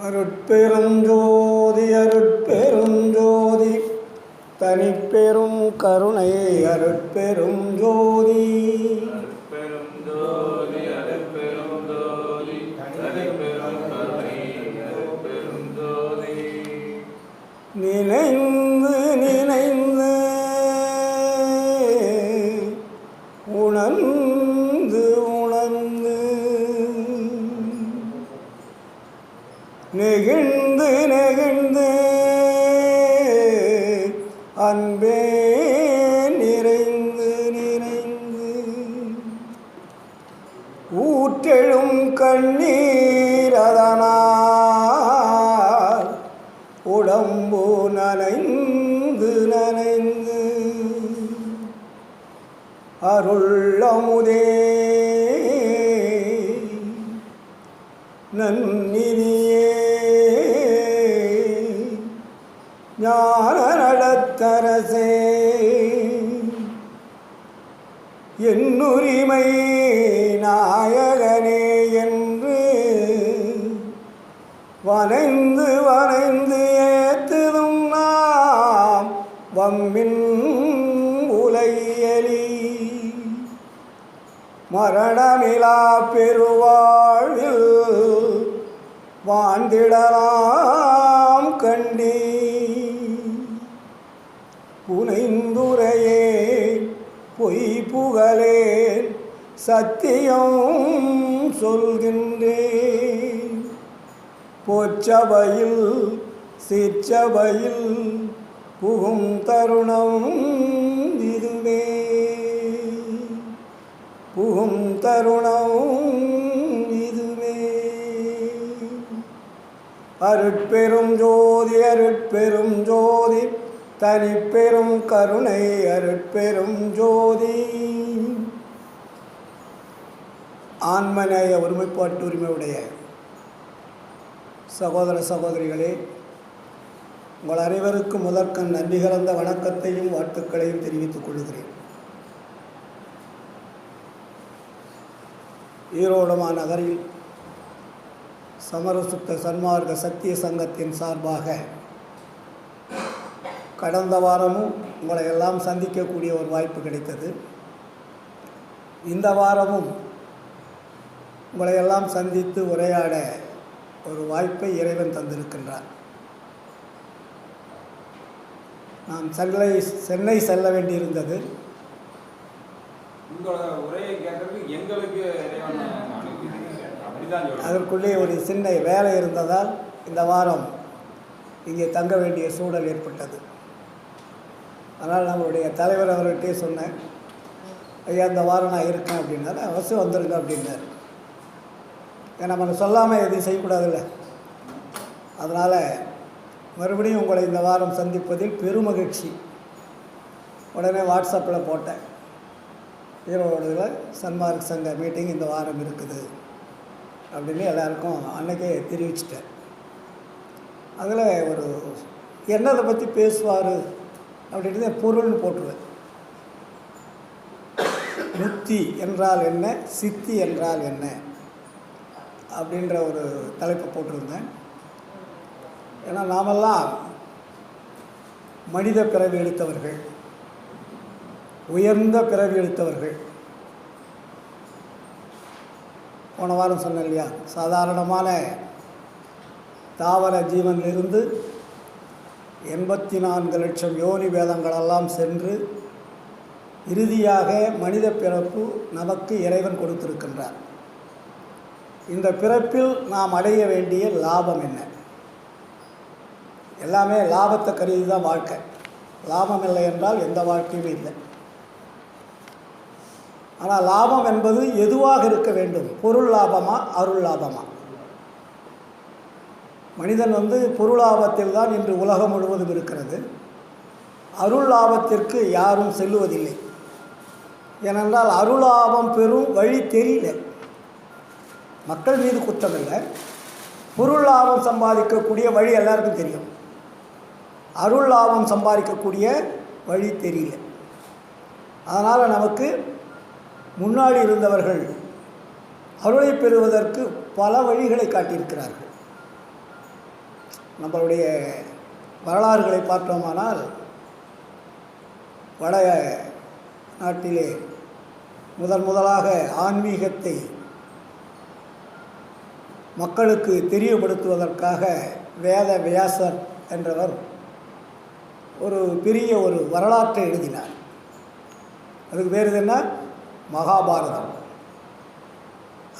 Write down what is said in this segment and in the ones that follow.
அருட்பெருஞ்சோதி அருட்பெருஞ்சோதி தனிப்பெரும் கருணை அருட்பெருஞ்சோதி அருட்பெருஞ்சோதி அருட்பெருஞ்சோதி தனிப்பெரும் கருணை அருட்பெருஞ்சோதி. நினைந்து நினைந்து உணர்ந்து உணர்ந்து நெகிழ்ந்து நெகிழ்ந்து அன்பே நிறைந்து நிறைந்து ஊற்றெழும் கண்ணீர் அதனால் உடம்பு நனைந்து நனைந்து அருளமுதே நன்னிதியே ஞான நடத்தரசே என்னுரிமை நாயகனே என்று வனைந்து வனைந்து ஏத்துதும் நாம் வம்மின் உலையலி மரணமிலா பெருவாழ்வில் வாழ்ந்திடலாம் கண்டே புனைந்துரையே பொய் புகழேன் சத்தியம் சொல்கின்றேன் பொச்சபையில் சிற்சபையில் புகும் தருணம் இதுவே புகும் தருணம் இதுவே. அருட்பெரும் ஜோதி அருட்பெரும் ஜோதி தனிப்பெரும் கருணை அருட்பெரும் ஜோதி. ஆன்மநேய ஒருமைப்பாட்டு உரிமையுடைய சகோதர சகோதரிகளே, உங்கள் அனைவருக்கும் முதற்கண் நன்றி கலந்த வணக்கத்தையும் வாழ்த்துக்களையும் தெரிவித்துக் கொள்கிறேன். ஈரோடு மாநகரில் சமரசுத்த சன்மார்க்க சத்திய சங்கத்தின் சார்பாக கடந்த வாரமும் உங்களை எல்லாம் சந்திக்கக்கூடிய ஒரு வாய்ப்பு கிடைத்தது. இந்த வாரமும் உங்களை எல்லாம் சந்தித்து உரையாட ஒரு வாய்ப்பை இறைவன் தந்திருக்கின்றார். நான் சென்னை செல்ல வேண்டியிருந்தது. அதற்குள்ளே ஒரு சின்ன வேலை இருந்ததால் இந்த வாரம் இங்கே தங்க வேண்டிய சூழல் ஏற்பட்டது. அதனால் நம்மளுடைய தலைவர் அவர்கிட்டே சொன்னேன், ஐயா இந்த வாரம் நான் இருக்கேன் அப்படின்னாரு. அவசியம் வந்துடுங்க அப்படின்னாரு. ஏன்னா நம்ம சொல்லாமல் எதையும் செய்யக்கூடாதுல்ல. அதனால் மறுபடியும் உங்களை இந்த வாரம் சந்திப்பதில் பெருமகிழ்ச்சி. உடனே வாட்ஸ்அப்பில் போட்டேன், ஈரோடுல சன்மார்க் சங்க மீட்டிங் இந்த வாரம் இருக்குது அப்படின்னு எல்லாருக்கும் அன்றைக்கே தெரிவிச்சிட்டேன். அதில் ஒரு என்னதை பற்றி பேசுவார் அப்படின்றது பொருள்னு போட்டுருவேன். முக்தி என்றால் என்ன, சித்தி என்றால் என்ன அப்படின்ற ஒரு தலைப்பை போட்டிருந்தேன். ஏன்னா நாமெல்லாம் மனித பிறவி எடுத்தவர்கள், உயர்ந்த பிறவி எடுத்தவர்கள். போன வாரம் சொன்னேன் இல்லையா, சாதாரணமான தாவர ஜீவனிலிருந்து 84 லட்சம் யோனி வேதங்களெல்லாம் சென்று இறுதியாக மனித பிறப்பு நமக்கு இறைவன் கொடுத்திருக்கின்றார். இந்த பிறப்பில் நாம் அடைய வேண்டிய லாபம் என்ன? எல்லாமே லாபத்தை கருதி தான் வாழ்க்கை. லாபம் இல்லை என்றால் எந்த வாழ்க்கையுமே இல்லை. ஆனால் லாபம் என்பது எதுவாக இருக்க வேண்டும்? பொருள் லாபமா, அருள் லாபமா? மனிதன் பொருள் லாபத்தில் தான் இன்று உலகம் முழுவதும் இருக்கிறது. அருள் லாபத்திற்கு யாரும் செல்லுவதில்லை. ஏனென்றால் அருள் லாபம் பெறும் வழி தெரியல. மக்கள் மீது குற்றம் இல்லை. பொருள் லாபம் சம்பாதிக்கக்கூடிய வழி எல்லாருக்கும் தெரியும். அருள் லாபம் சம்பாதிக்கக்கூடிய வழி தெரியல. அதனால் நமக்கு முன்னாடி இருந்தவர்கள் அருளை பெறுவதற்கு பல வழிகளை காட்டியிருக்கிறார்கள். நம்மளுடைய வரலாறுகளை பார்த்தோமானால் வட நாட்டிலே முதலாக ஆன்மீகத்தை மக்களுக்கு தெரியப்படுத்துவதற்காக வேத வியாசர் என்றவர் ஒரு பெரிய ஒரு வரலாற்றை எழுதினார். அதுக்கு பேர் என்ன? மகாபாரதம்.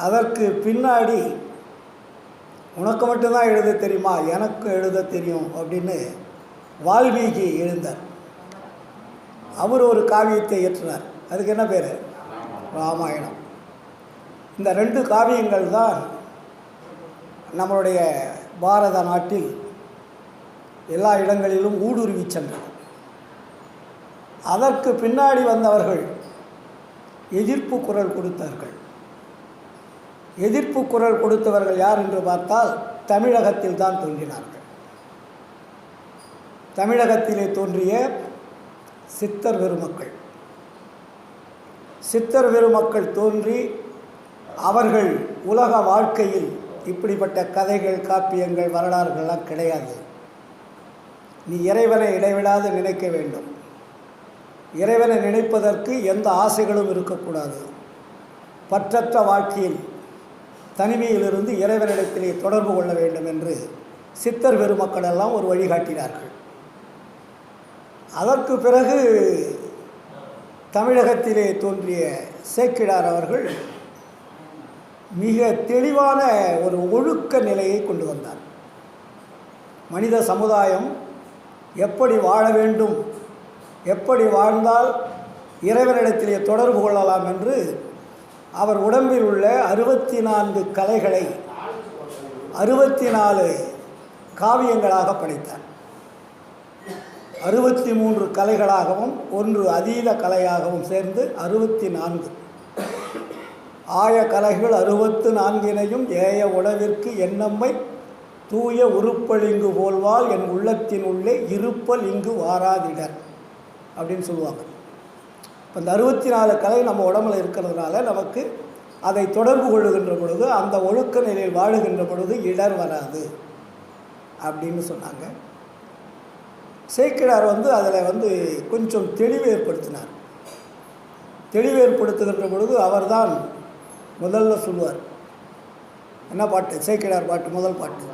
அதற்கு பின்னாடி உனக்கு மட்டும்தான் எழுத தெரியுமா, எனக்கு எழுத தெரியும் அப்படின்னு வால்மீகி எழுந்தார். அவர் ஒரு காவியத்தை இயற்றினார். அதுக்கு என்ன பேர்? ராமாயணம். இந்த 2 காவியங்கள் தான் நம்மளுடைய பாரத நாட்டில் எல்லா இடங்களிலும் ஊடுருவி சென்றன. அதற்கு பின்னாடி வந்தவர்கள் எதிர்ப்பு குரல் கொடுத்தார்கள். எதிர்ப்பு குரல் கொடுத்தவர்கள் யார் என்று பார்த்தால் தமிழகத்தில் தான் தோன்றினார்கள். தமிழகத்திலே தோன்றிய சித்தர் பெருமக்கள். சித்தர் பெருமக்கள் தோன்றி அவர்கள் உலக வாழ்க்கையில் இப்படிப்பட்ட கதைகள், காப்பியங்கள், வரலாறுகள்லாம் கிடையாது. நீ இறைவனை இடைவிடாது நினைக்க வேண்டும். இறைவனை நினைப்பதற்கு எந்த ஆசைகளும் இருக்கக்கூடாது. பற்றற்ற வாழ்க்கையில் தனிமையிலிருந்து இறைவனிடத்திலே தொடர்பு கொள்ள வேண்டும் என்று சித்தர் பெருமக்கள் எல்லாம் ஒரு வழிகாட்டினார்கள். அதற்கு பிறகு தமிழகத்திலே தோன்றிய சேக்கிழார் அவர்கள் மிக தெளிவான ஒரு ஒழுக்க நிலையை கொண்டு வந்தார். மனித சமுதாயம் எப்படி வாழ வேண்டும், எப்படி வாழ்ந்தால் இறைவனிடத்திலே தொடர்பு கொள்ளலாம் என்று அவர் உடம்பில் உள்ள 64 கலைகளை 64 காவியங்களாக படைத்தார். 63 கலைகளாகவும் 1 அதீத கலையாகவும் சேர்ந்து 64. ஆய கலைகள் 64னையும் ஏய உணவிற்கு என்னம்மை தூய உருப்பலிங்கு போல்வால் என் உள்ளத்தின் உள்ளே இருப்பல் இங்கு வாராதிடர் அப்படின்னு சொல்லுவாங்க. இப்போ இந்த 64 கலை நம்ம உடம்புல இருக்கிறதுனால நமக்கு அதை தொடர்பு கொள்ளுகின்ற பொழுது, அந்த ஒழுக்க நிலையில் வாழுகின்ற பொழுது இடர் வராது அப்படின்னு சொன்னாங்க. சேக்கிழார் அதில் கொஞ்சம் தெளிவு ஏற்படுத்தினார். தெளிவு ஏற்படுத்துகின்ற பொழுது அவர்தான் முதல்ல சொல்லுவார். என்ன பாட்டு? சேக்கிழார் பாட்டு, முதல் பாட்டு.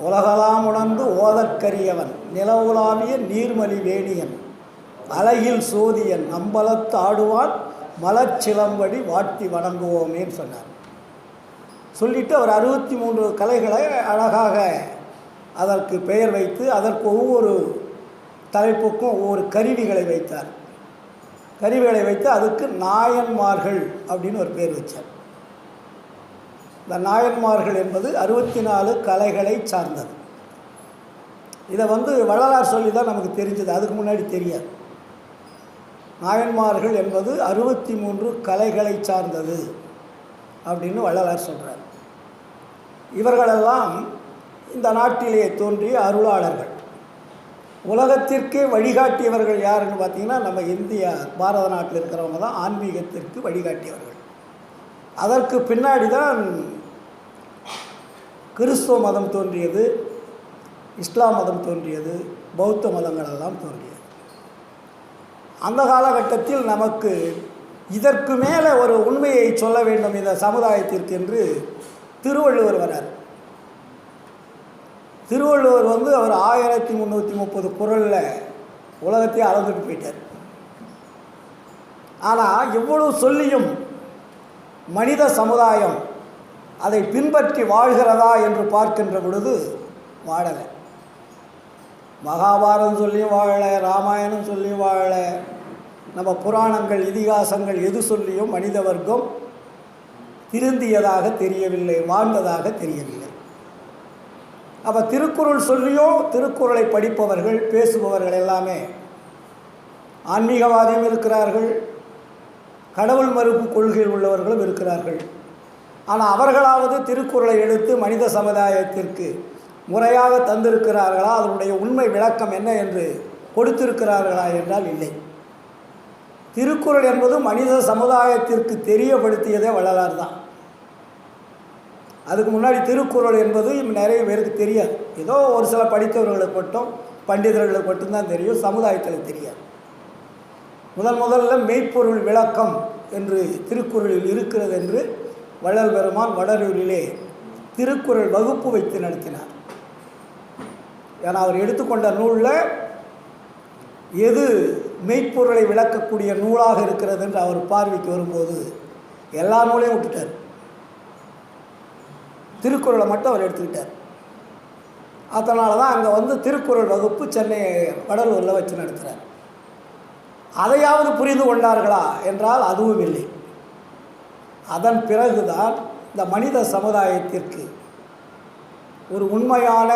உலகலாம் உணர்ந்து ஓதற்கரியவன் நிலவுலாவிய நீர்மலி வேணியன் அழகில் சோதியன் அம்பலத்து ஆடுவான் மலச்சிலம்படி வாழ்த்தி வணங்குவோமேன்னு சொன்னார். சொல்லிவிட்டு அவர் 63 கலைகளை அழகாக அதற்கு பெயர் வைத்து அதற்கு ஒவ்வொரு தலைப்புக்கும் ஒவ்வொரு கருவிகளை வைத்தார். கருவிகளை வைத்து அதுக்கு நாயன்மார்கள் அப்படின்னு ஒரு பேர் வச்சார். இந்த நாயன்மார்கள் என்பது 64 கலைகளை சார்ந்தது. இதை வள்ளலார் சொல்லி தான் நமக்கு தெரிஞ்சது, அதுக்கு முன்னாடி தெரியாது. நாயன்மார்கள் என்பது 63 கலைகளை சார்ந்தது அப்படின்னு வள்ளலார் சொல்கிறார். இவர்களெல்லாம் இந்த நாட்டிலே தோன்றிய அருளாளர்கள். உலகத்திற்கே வழிகாட்டியவர்கள் யாருன்னு பார்த்தீங்கன்னா நம்ம இந்தியா பாரத நாட்டில் இருக்கிறவங்க தான் ஆன்மீகத்திற்கு வழிகாட்டியவர்கள். அதற்கு பின்னாடி தான் கிறிஸ்துவ மதம் தோன்றியது, இஸ்லாம் மதம் தோன்றியது, பௌத்த மதங்கள் எல்லாம் தோன்றியது. அந்த காலகட்டத்தில் நமக்கு இதற்கு மேலே ஒரு உண்மையை சொல்ல வேண்டும் இந்த சமுதாயத்திற்கு என்று திருவள்ளுவர் வரார். திருவள்ளுவர் அவர் 1330 குறளில் உலகத்தையே அளந்துட்டு போயிட்டார். ஆனால் எவ்வளவு சொல்லியும் மனித சமுதாயம் அதை பின்பற்றி வாழ்கிறதா என்று பார்க்கின்ற பொழுது வாழலை. மகாபாரதம் சொல்லியும் வாழலை, ராமாயணம் சொல்லியும் வாழலை, நம்ம புராணங்கள் இதிகாசங்கள் எது சொல்லியும் மனித வர்க்கம் திருந்தியதாக தெரியவில்லை, வாழ்ந்ததாக தெரியவில்லை. அப்போ திருக்குறள் சொல்லியும் திருக்குறளை படிப்பவர்கள் பேசுபவர்கள் எல்லாமே ஆன்மீகவாதியும் இருக்கிறார்கள், கடவுள் மறுப்பு கொள்கையில் உள்ளவர்களும் இருக்கிறார்கள். ஆனால் அவர்களாவது திருக்குறளை எடுத்து மனித சமுதாயத்திற்கு முறையாக தந்திருக்கிறார்களா, அதனுடைய உண்மை விளக்கம் என்ன என்று கொடுத்திருக்கிறார்களா என்றால் இல்லை. திருக்குறள் என்பது மனித சமுதாயத்திற்கு தெரியப்படுத்தியதே வள்ளலார் தான். அதுக்கு முன்னாடி திருக்குறள் என்பது நிறைய பேருக்கு தெரியாது. ஏதோ ஒரு சில படித்தவர்களுக்கு மட்டும், பண்டிதர்களுக்கு மட்டும்தான் தெரியும், சமுதாயத்தில் தெரியாது. முதல்ல மெய்ப்பொருள் விளக்கம் என்று திருக்குறளில் இருக்கிறது என்று வள்ளல் பெருமான் வடலூரிலே திருக்குறள் வகுப்பு வைத்து நடத்தினார். ஏன்னா அவர் எடுத்துக்கொண்ட நூலில் எது மெய்ப்பொருளை விளக்கக்கூடிய நூலாக இருக்கிறது என்று அவர் பார்வைக்கு வரும்போது எல்லா நூலையும் விட்டுட்டார். திருக்குறளை மட்டும் அவர் எடுத்துக்கிட்டார். அதனால தான் அங்கே திருக்குறள் வகுப்பு சென்னை வடலூரில் வச்சு நடத்துகிறார். அதையாவது புரிந்து கொண்டார்களா என்றால் அதுவும் இல்லை. அதன் பிறகுதான் இந்த மனித சமுதாயத்திற்கு ஒரு உண்மையான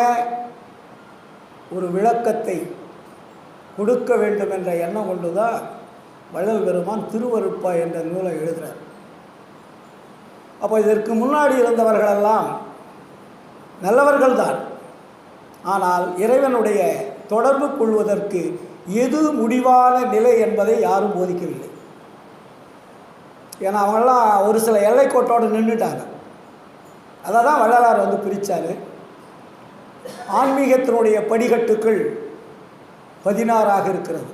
ஒரு விளக்கத்தை கொடுக்க வேண்டும் என்ற எண்ணம் கொண்டு தான் வள்ளல் பெருமான் திருவருட்பா என்ற நூலை எழுதுகிறார். அப்போ இதற்கு முன்னாடி இருந்தவர்களெல்லாம் நல்லவர்கள்தான். ஆனால் இறைவனுடைய தொடர்பு கொள்வதற்கு எது முடிவான நிலை என்பதை யாரும் போதிக்கவில்லை. ஏன்னா அவங்கெல்லாம் ஒரு சில எல்லைக்கோட்டோடு நின்றுட்டாங்க. அதை தான் வள்ளலார் பிரித்தார். ஆன்மீகத்தினுடைய படிக்கட்டுக்கள் 16 இருக்கிறது.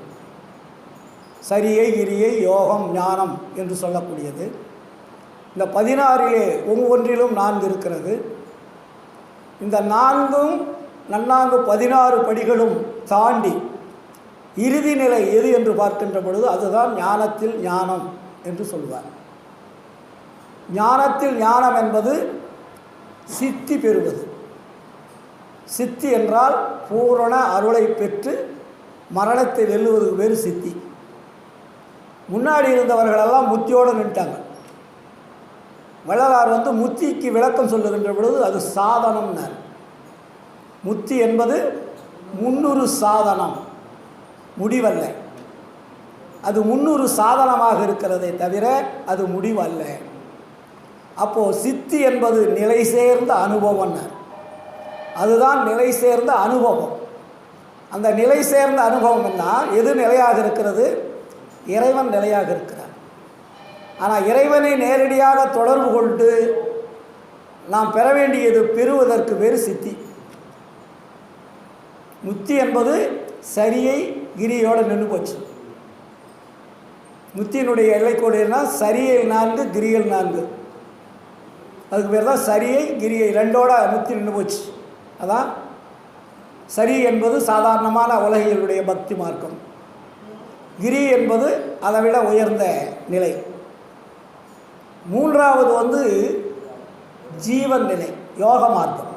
சரியை, கிரியை, யோகம், ஞானம் என்று சொல்லக்கூடியது. இந்த 16 ஒவ்வொன்றிலும் 4 இருக்கிறது. இந்த 4ம் நன்னாங்கு 16 படிகளும் தாண்டி இறுதி நிலை எது என்று பார்க்கின்ற பொழுது அதுதான் ஞானத்தில் ஞானம் என்று சொல்வார். ஞானத்தில் ஞானம் என்பது சித்தி பெறுவது. சித்தி என்றால் பூரண அருளை பெற்று மரணத்தை வெல்லுவதுக்கு பேர் சித்தி. முன்னாடி இருந்தவர்களெல்லாம் முத்தியோடு நின்ட்டாங்க. வள்ளலார் முத்திக்கு விளக்கம் சொல்லுகின்ற பொழுது அது சாதனம்னார். முத்தி என்பது முன்னுறு சாதனம், முடிவல்ல. அது முன்னுறு சாதனமாக இருக்கிறதே தவிர அது முடிவல்ல. அப்போது சித்தி என்பது நிலை சேர்ந்த அனுபவம்னார். அதுதான் நிலை சேர்ந்த அனுபவம். அந்த நிலை சேர்ந்த அனுபவம் என்ன? எது நிலையாக இருக்கிறது? இறைவன் நிலையாக இருக்கிறார். ஆனால் இறைவனை நேரடியாக தொடர்பு கொண்டு நாம் பெற வேண்டியது பெறுவதற்கு வேறு சித்தி. முத்தி என்பது சரியை கிரியோடு நின்று போச்சு. முத்தியினுடைய எல்லைக்கோடு என்ன? சரியில் 4, கிரியில் 4. அதுக்கு பேர் தான் சரியை கிரியை, 2ஓட முத்தி நின்று போச்சு. அதான் சரி என்பது சாதாரணமான உலகியலுடைய பக்தி மார்க்கம். கிரி என்பது அதை விட உயர்ந்த நிலை. 3வது ஜீவன் நிலை, யோக மார்க்கம்.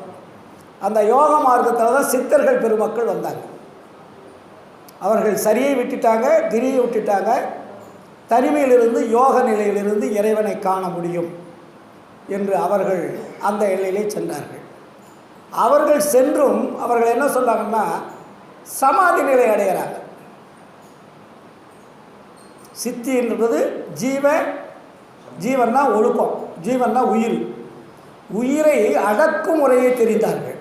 அந்த யோக மார்க்கத்தில் தான் சித்தர்கள் பெருமக்கள் வந்தாங்க. அவர்கள் சரியை விட்டுட்டாங்க, கிரியை விட்டுட்டாங்க. தனிமையிலிருந்து யோக நிலையிலிருந்து இறைவனை காண முடியும் என்று அவர்கள் அந்த எல்லையிலே சென்றார்கள். அவர்கள் சென்றும் அவர்கள் என்ன சொல்கிறாங்கன்னா சமாதி நிலை அடைகிறாங்க. சித்தி என்பது ஜீவன்னா ஒழுக்கம், ஜீவன்னா உயிர். உயிரை அடக்கும் முறையை தெரிந்தார்கள்.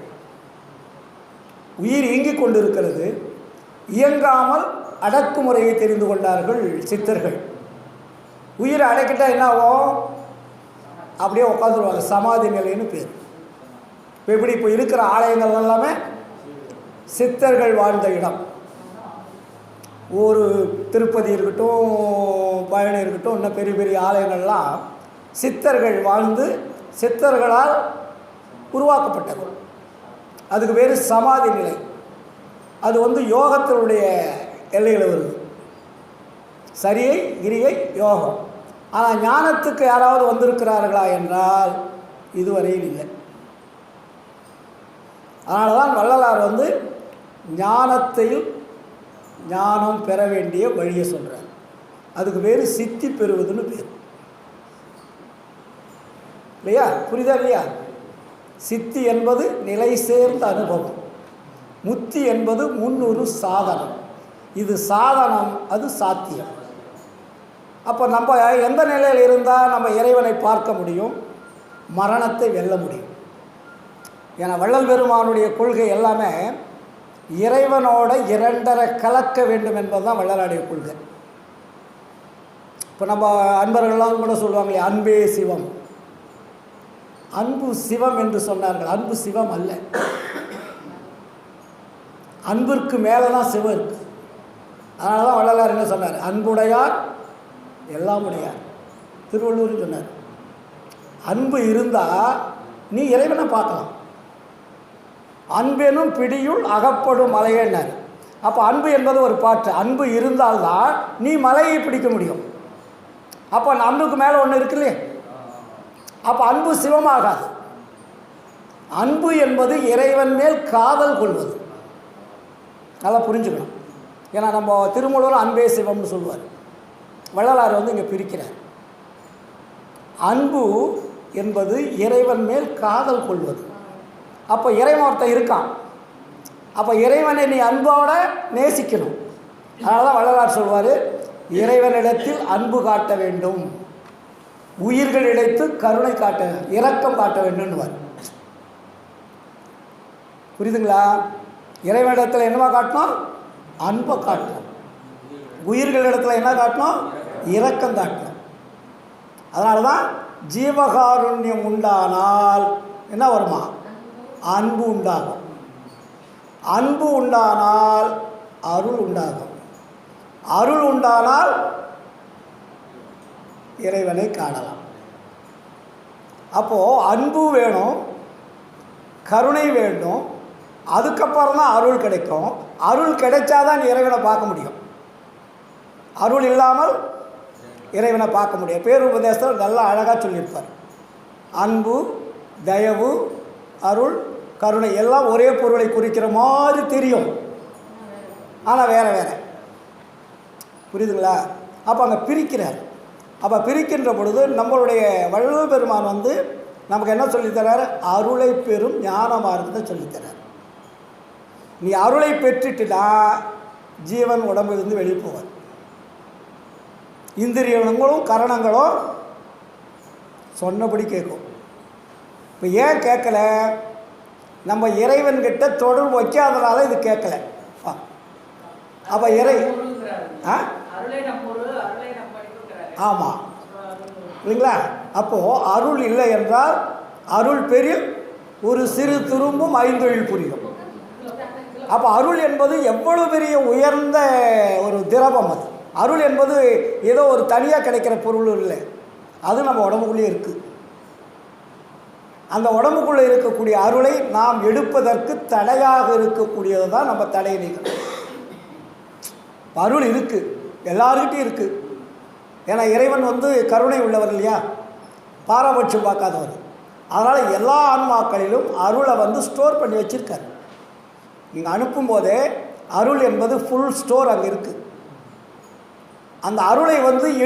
உயிர் இயங்கிக் கொண்டிருக்கிறது, இயங்காமல் அடக்குமுறையை தெரிந்து கொண்டார்கள் சித்தர்கள். உயிரை அடக்கிட்டால் என்ன ஆகும்? அப்படியே உட்காந்துருவாங்க, சமாதி நிலைன்னு பேர். இப்போ எப்படி இப்போ இருக்கிற ஆலயங்கள் எல்லாமே சித்தர்கள் வாழ்ந்த இடம். ஒரு திருப்பதி இருக்கட்டும், பழனி இருக்கட்டும், இன்னும் பெரிய பெரிய ஆலயங்கள்லாம் சித்தர்கள் வாழ்ந்து சித்தர்களால் உருவாக்கப்பட்டது. அதுக்கு வேறு சமாதி நிலை. அது யோகத்தினுடைய எல்லையில் வருது. சரியை, கிரியை, யோகம். ஆனால் ஞானத்துக்கு யாராவது வந்திருக்கிறார்களா என்றால் இதுவரையில் இல்லை. அதனால தான் வள்ளலார் ஞானத்தில் ஞானம் பெற வேண்டிய வழியை சொல்கிறார். அதுக்கு வேறு சித்தி பெறுவதுன்னு பேர் இல்லையா? புரியுதா இல்லையா? சித்தி என்பது நிலை சேர்ந்த அனுபவம், முத்தி என்பது முன்னொரு சாதனம். இது சாதனம், அது சாத்தியம். அப்போ நம்ம எந்த நிலையில் இருந்தால் நம்ம இறைவனை பார்க்க முடியும்? மரணத்தை வெல்ல முடியும். ஏன்னா வள்ளல் பெருமானுடைய கொள்கை எல்லாமே இறைவனோட 2.5 கலக்க வேண்டும் என்பது தான் வள்ளலாருடைய கொள்கை. இப்போ நம்ம அன்பர்கள்லாம் கூட சொல்லுவாங்களே, அன்பே சிவம். அன்பு சிவம் என்று சொன்னார்கள். அன்பு சிவம் அல்ல. அன்பிற்கு மேலே தான் சிவம் இருக்கு. அதனால தான் வள்ளலார் என்ன சொன்னார்? அன்புடையார் எல்லாம் உடையார். திருவள்ளுவர் சொன்னார். அன்பு இருந்தால் நீ இறைவனை பார்க்கலாம். அன்பெனும் பிடியுள் அகப்படும் மலையேன்னார். அப்போ அன்பு என்பது ஒரு பாட்டு. அன்பு இருந்தால்தான் நீ மலையை பிடிக்க முடியும். அப்போ அன்புக்கு மேலே ஒன்று இருக்கு இல்லையே. அப்போ அன்பு சிவமாகாது. அன்பு என்பது இறைவன் மேல் காதல் கொள்வது. நல்லா புரிஞ்சுக்கணும். ஏன்னா நம்ம திருமூலர் அன்பே சிவம்னு சொல்லுவார். வள்ளலார் இங்கே பிரிக்கிறார். அன்பு என்பது இறைவன் மேல் காதல் கொள்வது. அப்போ இறைவன் ஒருத்தன் இருக்கான். அப்போ இறைவனை நீ அன்போட நேசிக்கணும். அதனால தான் வள்ளலார் சொல்வார், இறைவனிடத்தில் அன்பு காட்ட வேண்டும், உயிர்களிடத்து கருணை காட்ட, இரக்கம் காட்ட வேண்டும்னுவார். புரியுதுங்களா? இறைவனிடத்தில் என்னவா காட்டணும்? அன்பை காட்டணும். உயிர்களிடத்தில் என்ன காட்டணும்? இரக்கம் காட்டணும். அதனால தான் ஜீவகாருண்யம் உண்டானால் என்ன வருமா? அன்பு உண்டாகும். அன்பு உண்டானால் அருள் உண்டாகும். அருள் உண்டானால் இறைவனை காணலாம். அப்போது அன்பு வேணும், கருணை வேண்டும், அதுக்கப்புறம் தான் அருள் கிடைக்கும். அருள் கிடைச்சாதான் இறைவனை பார்க்க முடியும். அருள் இல்லாமல் இறைவனை பார்க்க முடியும். பேருபதேசத்தில் நல்லா அழகாக சொல்லியிருப்பார். அன்பு, தயவு, அருள், கருணை எல்லாம் ஒரே பொருளை குறிக்கிற மாதிரி தெரியும், ஆனால் வேறு வேறு. புரியுதுங்களா? அப்போ அங்கே பிரிக்கிறார். அப்போ பிரிக்கின்ற பொழுது நம்மளுடைய வள்ளுவர் பெருமான் நமக்கு என்ன சொல்லித்தரார்? அருளை பெறும் ஞான மார்க்கத்தை சொல்லித்தரார். நீ அருளை பெற்றுட்டுனா ஜீவன் உடம்பிலிருந்து வெளியே போவார். இந்திரியங்களும் கரணங்களும் சொன்னபடி கேட்கும். இப்போ ஏன் கேட்கல? நம்ம இறைவன்கிட்ட தொடர்பு வைக்காதனால இது கேட்கல. அப்போ ஆமாம் இல்லைங்களா? அப்போது அருள் இல்லை என்றால் அருள் பெரில் ஒரு சிறு துரும்பும் ஐந்தொழில் புரியும். அப்போ அருள் என்பது எவ்வளவு பெரிய உயர்ந்த ஒரு திரவம். அது அருள் என்பது ஏதோ ஒரு தனியாக கிடைக்கிற பொருள் இல்லை, அது நம்ம உடம்புக்குள்ளேயே இருக்குது. அந்த உடம்புக்குள்ளே இருக்கக்கூடிய அருளை நாம் எடுப்பதற்கு தடையாக இருக்கக்கூடியது தான் நம்ம தடை நீக்கணும். அருள் இருக்குது, எல்லாருக்கிட்டையும் இருக்குது. ஏன்னா இறைவன் கருணை உள்ளவர் இல்லையா, பாரபட்சம் பார்க்காதவர். அதனால் எல்லா ஆன்மாக்களிலும் அருளை ஸ்டோர் பண்ணி வச்சுருக்காரு. நீங்கள் அனுப்பும்போதே அருள் என்பது ஃபுல் ஸ்டோர் அங்கே இருக்குது. அந்த அருளை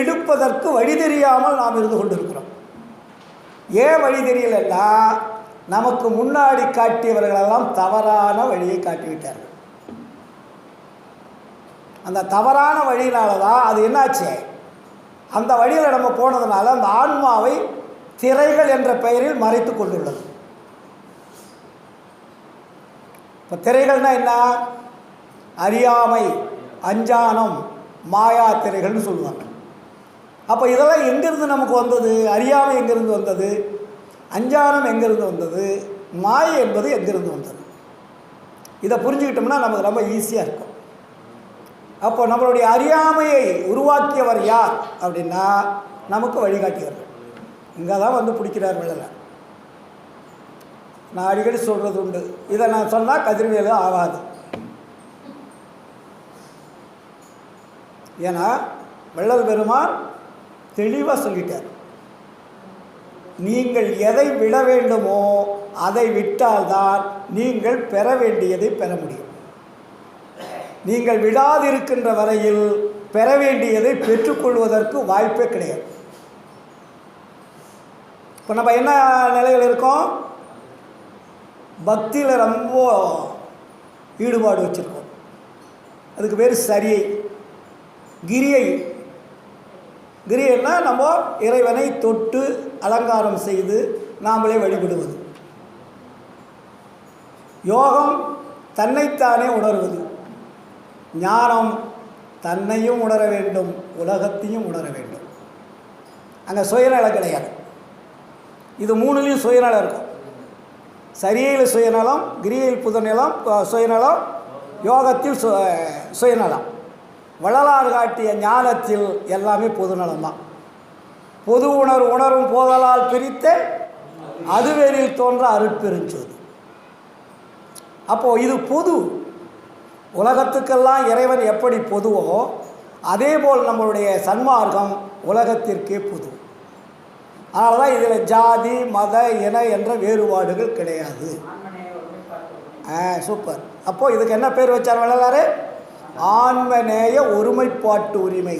எடுப்பதற்கு வழி தெரியாமல் நாம் இருந்து கொண்டு இருக்கிறோம். ஏன் வழி தெரியலன்னா, நமக்கு முன்னாடி காட்டியவர்களெல்லாம் தவறான வழியை காட்டிவிட்டார்கள். அந்த தவறான வழியினால தான் அது என்னாச்சு, அந்த வழியில் நம்ம போனதுனால அந்த ஆன்மாவை திரைகள் என்ற பெயரில் மறைத்து கொண்டுள்ளது. இப்போ திரைகள்னால் என்ன? அறியாமை, அஞ்ஞானம், மாயா திரைகள்னு சொல்லுவாங்க. அப்போ இதெல்லாம் எங்கேருந்து நமக்கு வந்தது? அறியாமை எங்கேருந்து வந்தது? அஞ்ஞானம் எங்கேருந்து வந்தது? மாயை என்பது எங்கேருந்து வந்தது? இதை புரிஞ்சுக்கிட்டோம்னா நமக்கு ரொம்ப ஈஸியாக இருக்கும். அப்போ நம்மளுடைய அறியாமையை உருவாக்கியவர் யார் அப்படின்னா நமக்கு வழிகாட்டியவர்கள். இங்கே தான் பிடிக்கிறார் வள்ளலார். நான் அடிக்கடி சொல்கிறது உண்டு, இதை நான் சொன்னால் கதிர்வேலு ஆகாது. ஏன்னா வள்ளல் பெருமான் தெளிவாக சொல்லிட்டார், நீங்கள் எதை விட வேண்டுமோ அதை விட்டால்தான் நீங்கள் பெற வேண்டியதை பெற முடியும். நீங்கள் விடாதிருக்கின்ற வரையில் பெற வேண்டியதை பெற்றுக்கொள்வதற்கு வாய்ப்பே கிடையாது. இப்போ நம்ம என்ன நிலையில் இருக்கோம்? பக்தியில் ரொம்ப ஈடுபாடு வச்சுருக்கோம். அதுக்கு பேர் சரியை. கிரியை. கிரியைன்னா நம்ம இறைவனை தொட்டு அலங்காரம் செய்து நாமளே வழிபடுவது. யோகம் தன்னைத்தானே உணர்வது. ஞானம் தன்னையும் உணர வேண்டும், உலகத்தையும் உணர வேண்டும். அங்கே சுயநலம் கிடையாது. இது மூணுலேயும் சுயநலம் இருக்கும். சரியில் சுயநலம், கிரியையில் புதுநலம் சுயநலம், யோகத்தில் சுயநலம். வள்ளலார் காட்டிய ஞானத்தில் எல்லாமே பொதுநலம் தான். பொது உணரும் போதலால் பிரித்த அதுவேரில் தோன்ற அருட்பெருஞ்சோதி. அப்போது இது பொது. உலகத்துக்கெல்லாம் இறைவன் எப்படி பொதுவோ அதேபோல் நம்மளுடைய சன்மார்க்கம் உலகத்திற்கே பொது. அதனால தான் இதில் ஜாதி மத இன என்ற வேறுபாடுகள் கிடையாது. சூப்பர். அப்போது இதுக்கு என்ன பேர் வச்சார் வள்ளலார்? ஆன்மநேய ஒருமைப்பாட்டு உரிமை.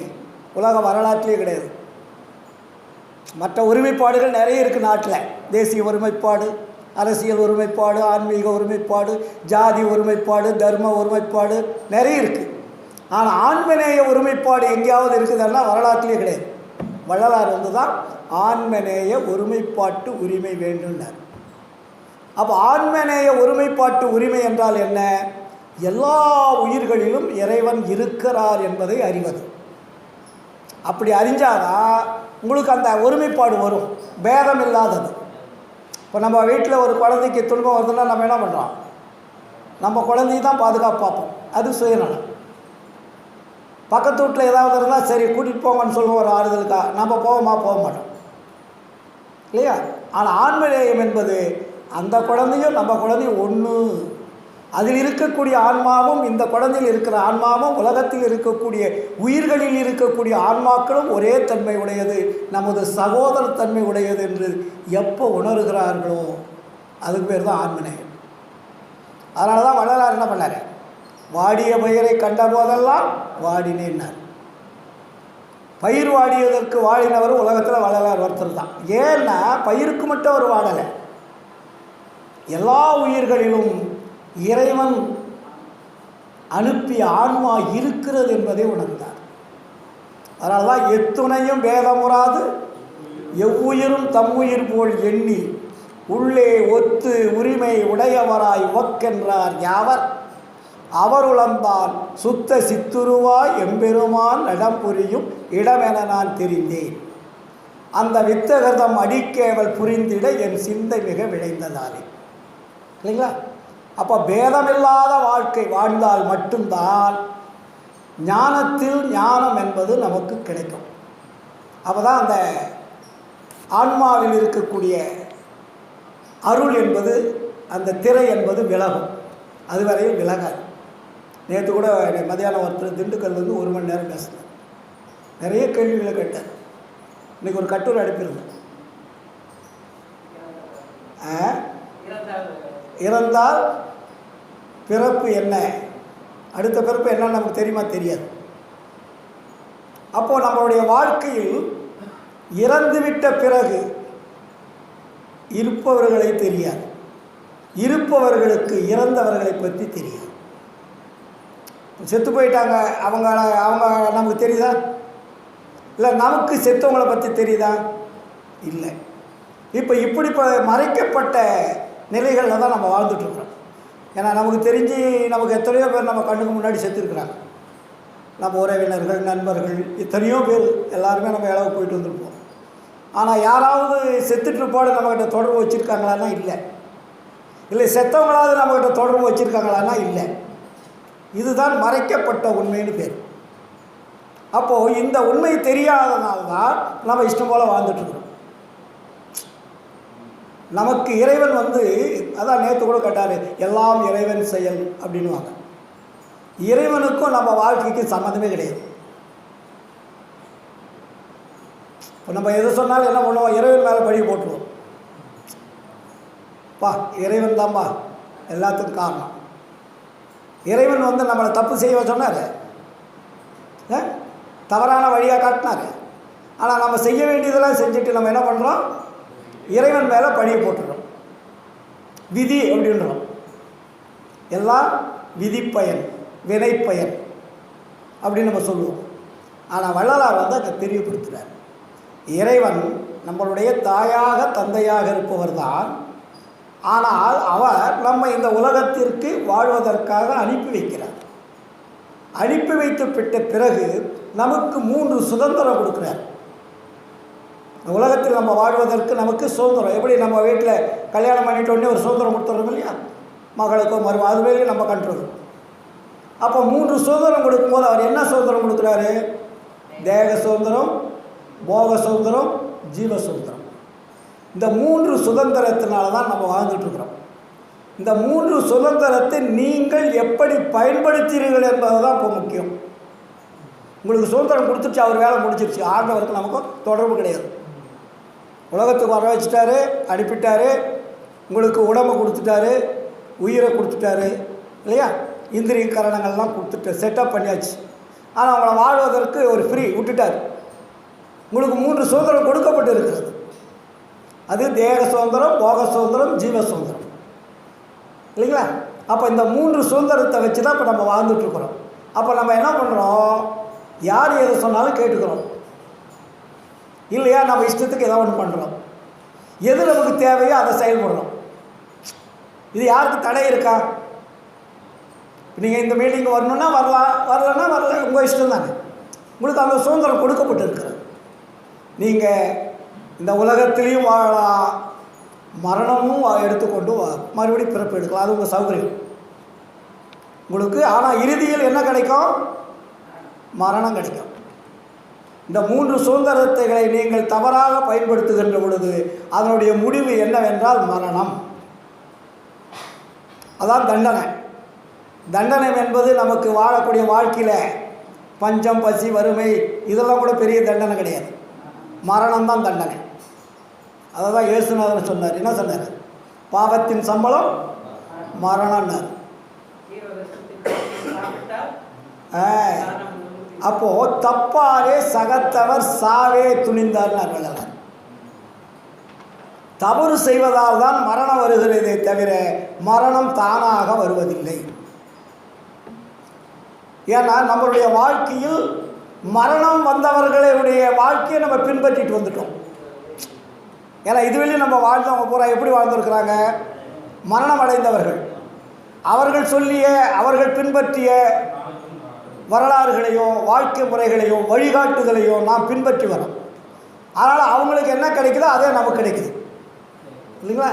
உலக வரலாற்றிலே கிடையாது. மற்ற ஒருமைப்பாடுகள் நிறைய இருக்குது நாட்டில். தேசிய ஒருமைப்பாடு, அரசியல் ஒருமைப்பாடு, ஆன்மீக ஒருமைப்பாடு, ஜாதி ஒருமைப்பாடு, தர்ம ஒருமைப்பாடு நிறைய இருக்குது. ஆனால் ஆன்மநேய ஒருமைப்பாடு எங்கேயாவது இருக்குதுன்னா வரலாற்றிலே கிடையாது. வள்ளலார் தான் ஆன்மநேய ஒருமைப்பாட்டு உரிமை வேண்டும்னார். அப்போ ஆன்மநேய ஒருமைப்பாட்டு உரிமை என்றால் என்ன? எல்லா உயிர்களிலும் இறைவன் இருக்கிறார் என்பதை அறிவது. அப்படி அறிஞ்சாதான் உங்களுக்கு அந்த ஒருமைப்பாடு வரும், பேதம் இல்லாதது. இப்போ நம்ம வீட்டில் ஒரு குழந்தைக்கு துன்பம் வருதுன்னா நம்ம என்ன பண்ணுறோம்? நம்ம குழந்தைய தான் பாதுகாப்பு பார்ப்போம். அது சுயநலம். பக்கத்து வீட்டில் ஏதாவது இருந்தால் சரி கூட்டிகிட்டு போங்கன்னு சொல்லுவோம் ஒரு ஆறுதலுக்கா. நம்ம போக மாட்டோம் இல்லையா? ஆனால் ஆன்மநேயம் என்பது அந்த குழந்தையும் நம்ம குழந்தையும் ஒன்று. அதில் இருக்கக்கூடிய ஆன்மாவும் இந்த குழந்தையில் இருக்கிற ஆன்மாவும் உலகத்தில் இருக்கக்கூடிய உயிர்களில் இருக்கக்கூடிய ஆன்மாக்களும் ஒரே தன்மை உடையது, நமது சகோதரத்தன்மை உடையது என்று எப்போ உணர்கிறார்களோ அதுக்கு பேர் தான் ஆன்மநேயம். அதனால தான் வள்ளலார் என்ன பண்ணார்? வாடிய பயிரை கண்ட போதெல்லாம் வாடினேன்னார். பயிர் வாடியதற்கு வாடினவர் உலகத்தில் வள்ளலார் ஒருத்தர் தான். ஏன்னா பயிருக்கு மட்டும் அவர் வாடலை, எல்லா உயிர்களிலும் இறைவன் அனுப்பிய ஆன்மா இருக்கிறது என்பதை உணர்ந்தார். அதனால தான் எத்துணையும் பேதமுறாது எவ்வுயிரும் தம்முயிர் போல் எண்ணி உள்ளே ஒத்து உரிமை உடையவராய் ஒக்கென்றார் யாவர் அவருளம்பான் சுத்த சித்துருவாய் எம்பெருமான் நடம் புரியும் இடமென நான் தெரிந்தேன். அந்த வித்தகர்தம் அடிக்கேவல் புரிந்திட என் சிந்தை மிக விளைந்ததாலே. இல்லைங்களா? அப்போ பேதமில்லாத வாழ்க்கை வாழ்ந்தால் மட்டும்தான் ஞானத்தில் ஞானம் என்பது நமக்கு கிடைக்கும். அப்போ தான் அந்த ஆன்மாவில் இருக்கக்கூடிய அருள் என்பது, அந்த திரை என்பது விலகும். அதுவரையும் விலகாது. நேற்று கூட மதியானம் ஒருத்தர் திண்டுக்கல்லேருந்து 1 மணி நேரம் பேசினார். நிறைய கேள்விகளை கேட்டார். இன்றைக்கி ஒரு கட்டுரை அனுப்பியிருந்தேன். இறந்தால் பிறப்பு என்ன, அடுத்த பிறப்பு என்னன்னு நமக்கு தெரியுமா? தெரியாது. அப்போது நம்மளுடைய வாழ்க்கையில் இறந்துவிட்ட பிறகு இருப்பவர்களை தெரியாது, இருப்பவர்களுக்கு இறந்தவர்களை பற்றி தெரியாது. செத்து போயிட்டாங்க அவங்க நமக்கு தெரியுதா? இல்லை நமக்கு செத்தவங்களை பற்றி தெரியுதா? இல்லை. இப்போ இப்படி மறைக்கப்பட்ட நிலைகளில் தான் நம்ம வாழ்ந்துட்டுருக்குறோம். ஏன்னா நமக்கு தெரிஞ்சு நமக்கு எத்தனையோ பேர் நம்ம கண்ணுக்கு முன்னாடி செத்துருக்குறாங்க. நம்ம உறவினர்கள், நண்பர்கள், எத்தனையோ பேர் எல்லாருமே நம்ம இளவு போயிட்டு வந்துருப்போம். ஆனால் யாராவது செத்துட்ருப்போடு நம்மக்கிட்ட தொடர்பு வச்சுருக்காங்களான்னா இல்லை. இல்லை செத்தவங்களாவது நம்மக்கிட்ட தொடர்பு வச்சுருக்காங்களான்னா இல்லை. இதுதான் மறைக்கப்பட்ட உண்மைன்னு பேர். அப்போது இந்த உண்மை தெரியாதனால்தான் நம்ம இஷ்டம் போல் வாழ்ந்துட்டுருக்குறோம். நமக்கு இறைவன் அதான் நேற்று கூட கேட்டார், எல்லாம் இறைவன் செயல் அப்படின்வாங்க. இறைவனுக்கும் நம்ம வாழ்க்கைக்கு சம்மந்தமே கிடையாது. இப்போ நம்ம எது சொன்னாலும் என்ன பண்ணுவோம்? இறைவன் மேலே பழி போட்டுருவோம். இறைவன் தான்ப்பா எல்லாத்துக்கும் காரணம். இறைவன் நம்மளை தப்பு செய்ய சொன்னார், தவறான வழியாக காட்டினார். ஆனால் நம்ம செய்ய வேண்டியதெல்லாம் செஞ்சுட்டு நம்ம என்ன பண்ணுறோம்? இறைவன் மேலே பழியை போட்டுறோம். விதி அப்படின்றோம். எல்லாம் விதிப்பயன், வினைப்பயன் அப்படின்னு நம்ம சொல்லுவோம். ஆனால் வள்ளலார் அதை தெரியப்படுத்துகிறார். இறைவன் நம்மளுடைய தாயாக தந்தையாக இருப்பவர் தான். ஆனால் அவர் நம்ம இந்த உலகத்திற்கு வாழ்வதற்காக அனுப்பி வைக்கிறார். அனுப்பி வைத்து விட்ட பிறகு நமக்கு 3 சுதந்திரம் கொடுக்குறார். இந்த உலகத்தில் நம்ம வாழ்வதற்கு நமக்கு சுதந்திரம். எப்படி நம்ம வீட்டில் கல்யாணம் பண்ணிட்டோடனே ஒரு சுதந்திரம் கொடுத்துறோம் இல்லையா, மகளுக்கோ மரும, அதுவே நம்ம கண்ட்ரோல். அப்போ 3 சுதந்திரம் கொடுக்கும்போது அவர் என்ன சுதந்திரம் கொடுக்குறாரு? தேக சுதந்திரம், போக சுதந்திரம், ஜீவ சுதந்திரம். இந்த 3 சுதந்திரத்தினால தான் நம்ம வாழ்ந்துட்டுருக்குறோம். இந்த 3 சுதந்திரத்தை நீங்கள் எப்படி பயன்படுத்துகிறீர்கள் என்பது தான் இப்போ முக்கியம். உங்களுக்கு சுதந்திரம் கொடுத்துருச்சு, அவர் வேலை முடிச்சிருச்சு. ஆண்டவருக்கு நமக்கும் தொடர்பு கிடையாது. உலகத்துக்கு வர வச்சுட்டாரு, அனுப்பிட்டாரு, உங்களுக்கு உடம்பை கொடுத்துட்டாரு, உயிரை கொடுத்துட்டாரு இல்லையா, இந்திரிய கரணங்கள்லாம் கொடுத்துட்டு செட்டப் பண்ணியாச்சு. ஆனால் அவங்கள வாழ்வதற்கு ஒரு ஃப்ரீ விட்டுட்டார். உங்களுக்கு 3 சுதந்திரம் கொடுக்கப்பட்டு இருக்கிறது. அது தேக சுதந்திரம், போக சுதந்திரம், ஜீவ சுதந்திரம் இல்லைங்களா? அப்போ இந்த 3 சுதந்திரத்தை வச்சு தான் இப்போ நம்ம வாழ்ந்துட்டுருக்குறோம். அப்போ நம்ம என்ன பண்ணுறோம்? யார் எது சொன்னாலும் கேட்டுக்கிறோம் இல்லையா? நம்ம இஷ்டத்துக்கு ஏதோ ஒன்று பண்ணுறோம். எது நமக்கு தேவையோ அதை செயல்படுறோம். இது யாருக்கு தடை இருக்கா? நீங்கள் இந்த மீட்டிங்கு வரணுன்னா வரலாம், வரலன்னா வரல, உங்கள் இஷ்டம் தானே. உங்களுக்கு அந்த சுதந்திரம் கொடுக்கப்பட்டு இருக்கிறது. நீங்கள் இந்த உலகத்திலையும் வாழலாம், மரணமும் எடுத்துக்கொண்டு மறுபடியும் பிறப்பு எடுக்கலாம். அது உங்கள் சௌகரியம் உங்களுக்கு. ஆனால் இறுதியில் என்ன கிடைக்கும்? மரணம் கிடைக்கும். இந்த 3 சுதந்திரத்தைகளை நீங்கள் தவறாக பயன்படுத்துகின்ற பொழுது அதனுடைய முடிவு என்னவென்றால் மரணம். அதான் தண்டனை. தண்டனை என்பது நமக்கு வாழக்கூடிய வாழ்க்கையில் பஞ்சம், பசி, வறுமை இதெல்லாம் கூட பெரிய தண்டனை கிடையாது. மரணம் தான் தண்டனை. அதை தான் இயேசுநாதன் சொன்னார். என்ன சொன்னார்? பாவத்தின் சம்பளம் மரணம்னார். அப்போது தப்பாலே சகத்தவர் சாவே துணிந்தார்னார் வள்ளலார். தவறு செய்வதால் தான் மரணம் வருகிறதே தவிர மரணம் தானாக வருவதில்லை. ஏன்னா நம்மளுடைய வாழ்க்கையில் மரணம் வந்தவர்களுடைய வாழ்க்கையை நம்ம பின்பற்றிட்டு வந்துட்டோம். ஏன்னா இதுவரையும் நம்ம வாழ்ந்தவங்க பூரா எப்படி வாழ்ந்துருக்கிறாங்க? மரணம் அடைந்தவர்கள். அவர்கள் சொல்லிய, அவர்கள் பின்பற்றிய வரலாறுகளையும் வாழ்க்கை முறைகளையும் வழிகாட்டுதலையும் நாம் பின்பற்றி வரோம். அதனால் அவங்களுக்கு என்ன கிடைக்குதோ அதே நமக்கு கிடைக்குது இல்லைங்களா?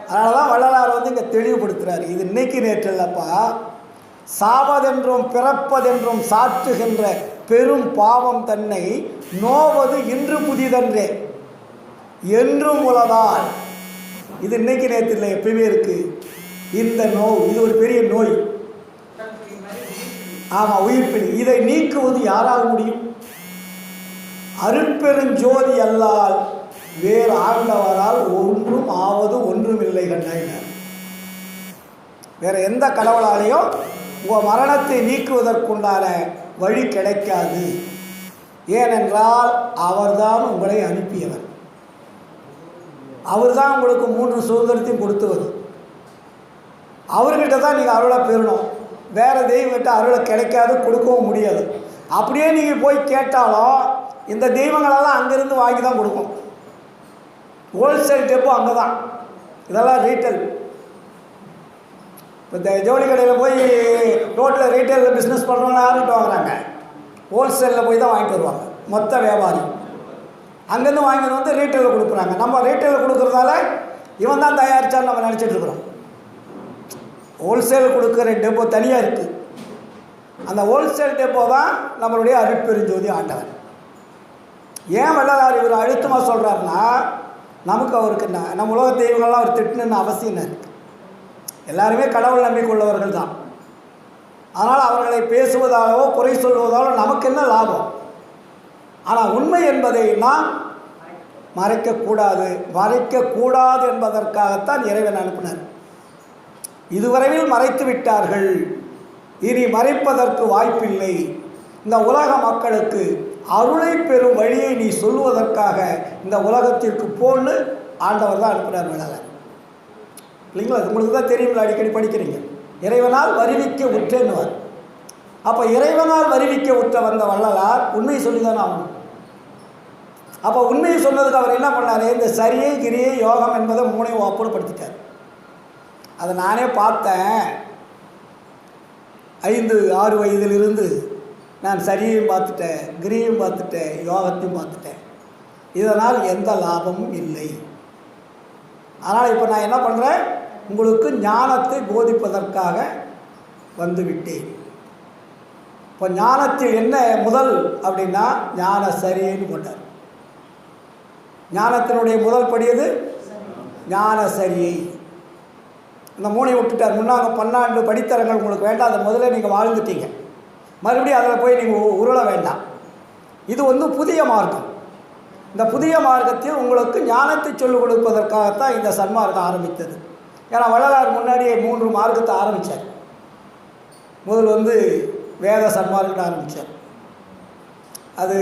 அதனால தான் வள்ளலார் இங்கே தெளிவுபடுத்துகிறார். இது இன்னைக்கு நேற்று இல்லைப்பா, சாவதென்றும் பிறப்பதென்றும் சாற்றுகின்ற பெரும் பாவம் தன்னை நோவது இன்று புதிதன்றே என்றும் உலதால். இது இன்னைக்கு நேற்று இல்லை, எப்பயுமே இருக்குது. இந்த நோய் இது ஒரு பெரிய நோய். ஆமாம், உயிர்ப்பில் இதை நீக்குவது யாரால் முடியும்? அருட்பெருஞ்சோதி அல்லால் வேறு ஆண்டவரால் ஒன்றும் ஆவது ஒன்றுமில்லை கண்டாயினார். வேறு எந்த கடவுளாலேயும் உங்கள் மரணத்தை நீக்குவதற்குண்டான வழி கிடைக்காது. ஏனென்றால் அவர்தான் உங்களை அனுப்பியவர். அவர் தான் உங்களுக்கு 3 சுதந்திரத்தையும் கொடுத்தவர். அவர்கிட்ட தான் நீங்கள் அருளை பெறணும். வேறு தெய்வங்கிட்ட அருளை கிடைக்காது, கொடுக்கவும் முடியாது. அப்படியே நீங்கள் போய் கேட்டாலும் இந்த தெய்வங்களெல்லாம் அங்கேருந்து வாங்கி தான் கொடுக்கும். ஹோல்சேல் டெப்போ அங்கே தான். இதெல்லாம் ரீட்டைல். இப்போ இந்த ஜவுளி கடையில் போய் ரோட்டில் ரீட்டைலில் பிஸ்னஸ் பண்ணுறவங்க யாருக்கிட்ட வாங்குறாங்க? ஹோல்சேலில் போய் தான் வாங்கிட்டு வருவாங்க. மொத்த வியாபாரி அங்கேருந்து வாங்கிட்டு வந்து ரீட்டைலில் கொடுக்குறாங்க. நம்ம ரீட்டைலில் கொடுக்குறதால இவன் தான் தயாரித்தான்னு நம்ம நினச்சிட்ருக்குறோம். ஹோல்சேல் கொடுக்குற டெப்போ தனியாக இருக்குது. அந்த ஹோல்சேல் டெப்போ தான் நம்மளுடைய அருட்பெருஞ்சோதி ஆண்டவர். ஏன் வள்ளலார் இவர் அழுத்தமாக சொல்கிறாருன்னா, நமக்கு அவருக்கு நம்ம உலக தெய்வங்கள்லாம் அவர் திட்டணுன்னு அவசியம் இருக்குது. எல்லாருமே கடவுள் நம்பிக்கை உள்ளவர்கள் தான். அதனால் அவர்களை பேசுவதாலோ குறை சொல்வதாலோ நமக்கு என்ன லாபம்? ஆனால் உண்மை என்பதை நாம் மறைக்கக்கூடாது. மறைக்கக்கூடாது என்பதற்காகத்தான் இறைவன் அனுப்பினார். இதுவரையில் மறைத்து விட்டார்கள், இனி மறைப்பதற்கு வாய்ப்பில்லை. இந்த உலக மக்களுக்கு அருளை பெறும் வழியை நீ சொல்லுவதற்காக இந்த உலகத்திற்கு போன்னு ஆண்டவர் தான் அனுப்பினார் வள்ளலார் இல்லைங்களா? உங்களுக்கு தான் தெரியுங்களா, அடிக்கடி படிக்கிறீங்க. இறைவனால் வருவிக்க உற்றேன்னுவார். அப்போ இறைவனால் வருவிக்க உற்ற வந்த வள்ளலார் உண்மையை சொல்லி தானே ஆகணும். அப்போ உண்மையை சொன்னதுக்கு அவர் என்ன பண்ணார்? இந்த சரியை, கிரியை, யோகம் என்பதை 3ஐயும் ஒப்புப்படுத்திட்டார். அதை நானே பார்த்தேன். 5-6 வயதிலிருந்து நான் சரியையும் பார்த்துட்டேன், கிரியையும் பார்த்துட்டேன், யோகத்தையும் பார்த்துட்டேன். இதனால் எந்த லாபமும் இல்லை. அதனால் இப்போ நான் என்ன பண்ணுறேன், உங்களுக்கு ஞானத்தை போதிப்பதற்காக வந்துவிட்டேன். இப்போ ஞானத்தில் என்ன முதல் அப்படின்னா ஞான சரின்னு போட்டார். ஞானத்தினுடைய முதல் படியது ஞான சரியை. இந்த மூணை விட்டுட்டார். முன்னாங்க 12 படித்தரங்கள் உங்களுக்கு வேண்டாம், அதை முதல்ல நீங்கள் வாழ்ந்துட்டீங்க, மறுபடியும் அதில் போய் நீங்கள் உருள வேண்டாம். இது புதிய மார்க்கம். இந்த புதிய மார்க்கத்தில் உங்களுக்கு ஞானத்தை சொல்லிக் கொடுப்பதற்காகத்தான் இந்த சன்மார்க்கம் ஆரம்பித்தது. ஏன்னா வள்ளலார் முன்னாடியே 3 மார்க்கத்தை ஆரம்பித்தார். முதல் வேத சன்மார்க்கத்தை ஆரம்பித்தார். அது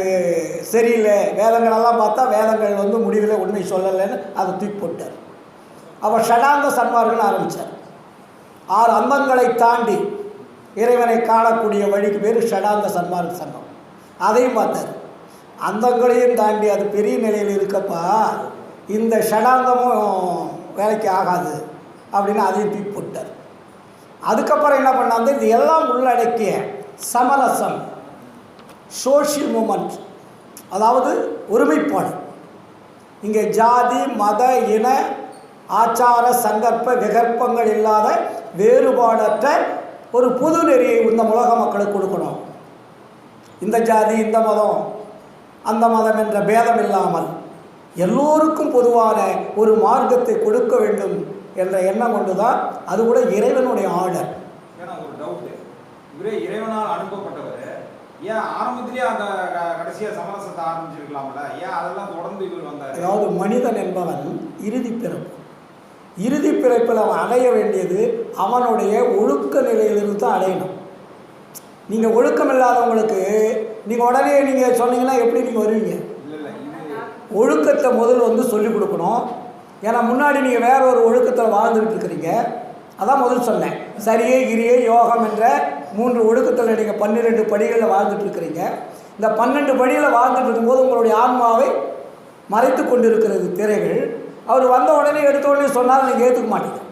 சரியில்லை, வேதங்களெல்லாம் பார்த்தா வேதங்கள் முடிவில் உண்மை சொல்லலைன்னு அதை தூக்கி போட்டார். அவர் ஷடாந்த சன்மார்க்கம்னு ஆரம்பித்தார். 6 அந்தங்களை தாண்டி இறைவனை காணக்கூடிய வழிக்கு பேர் ஷடாந்த சன்மார்க்க சங்கம். அதையும் பார்த்தார். அந்தங்களையும் தாண்டி அது பெரிய நிலையில் இருக்கப்பா, இந்த ஷடாந்தமும் வேலைக்கு ஆகாது அப்படின்னு அதையும் தூக்கி போட்டார். அதுக்கப்புறம் என்ன பண்ணாங்க, இது எல்லாம் உள்ளடக்கிய சமரசம், சோஷியல் மூமெண்ட், அதாவது ஒருமைப்பாடு. இங்கே ஜாதி மத இன ஆச்சார சங்கற்ப விகற்பங்கள் இல்லாத வேறுபாடற்ற ஒரு புது நெறியை இந்த உலக மக்களுக்கு கொடுக்கணும். இந்த ஜாதி இந்த மதம் அந்த மதம் என்ற பேதம் இல்லாமல் எல்லோருக்கும் பொதுவான ஒரு மார்க்கத்தை கொடுக்க வேண்டும் என்ற எண்ணம் கொண்டுதான். அது கூட இறைவனுடைய ஆர்டர். ஏன்னா ஒரு டவுட், இவரே இறைவனால் அனுப்பப்பட்டவர், ஏன் ஆரம்பத்திலேயே அந்த கடைசியாக சமரசத்தை ஆரம்பிச்சிருக்கலாம்ல, ஏன் அதெல்லாம் தொடர்ந்து இவர் வந்தார்? அதாவது மனிதன் என்பவன் இறுதி பிறப்பு. இறுதி பிறப்பில் அவன் அடைய வேண்டியது அவனுடைய ஒழுக்க நிலையிலிருந்து தான் அடையணும். நீங்கள் ஒழுக்கம் இல்லாதவங்களுக்கு நீங்கள் உடனே நீங்கள் சொன்னீங்கன்னா எப்படி நீங்கள் வருவீங்க? ஒழுக்கத்தை முதல் சொல்லிக் கொடுக்கணும். ஏன்னா முன்னாடி நீங்கள் வேற ஒரு ஒழுக்கத்தில் வாழ்ந்துகிட்டு இருக்கிறீங்க. அதான் முதல் சொன்னேன், சரியே கிரியே யோகம் என்ற 3 ஒழுக்கத்தில் நீங்கள் 12 படிகளில் வாழ்ந்துட்டு இருக்கிறீங்க. இந்த 12 படியில் வாழ்ந்துட்டு இருக்கும்போது உங்களுடைய ஆன்மாவை மறைத்து கொண்டு இருக்கிறது திரைகள். அவர் வந்த உடனே எடுத்த உடனே சொன்னாலும் நீங்கள் ஏற்றுக்க மாட்டீங்க.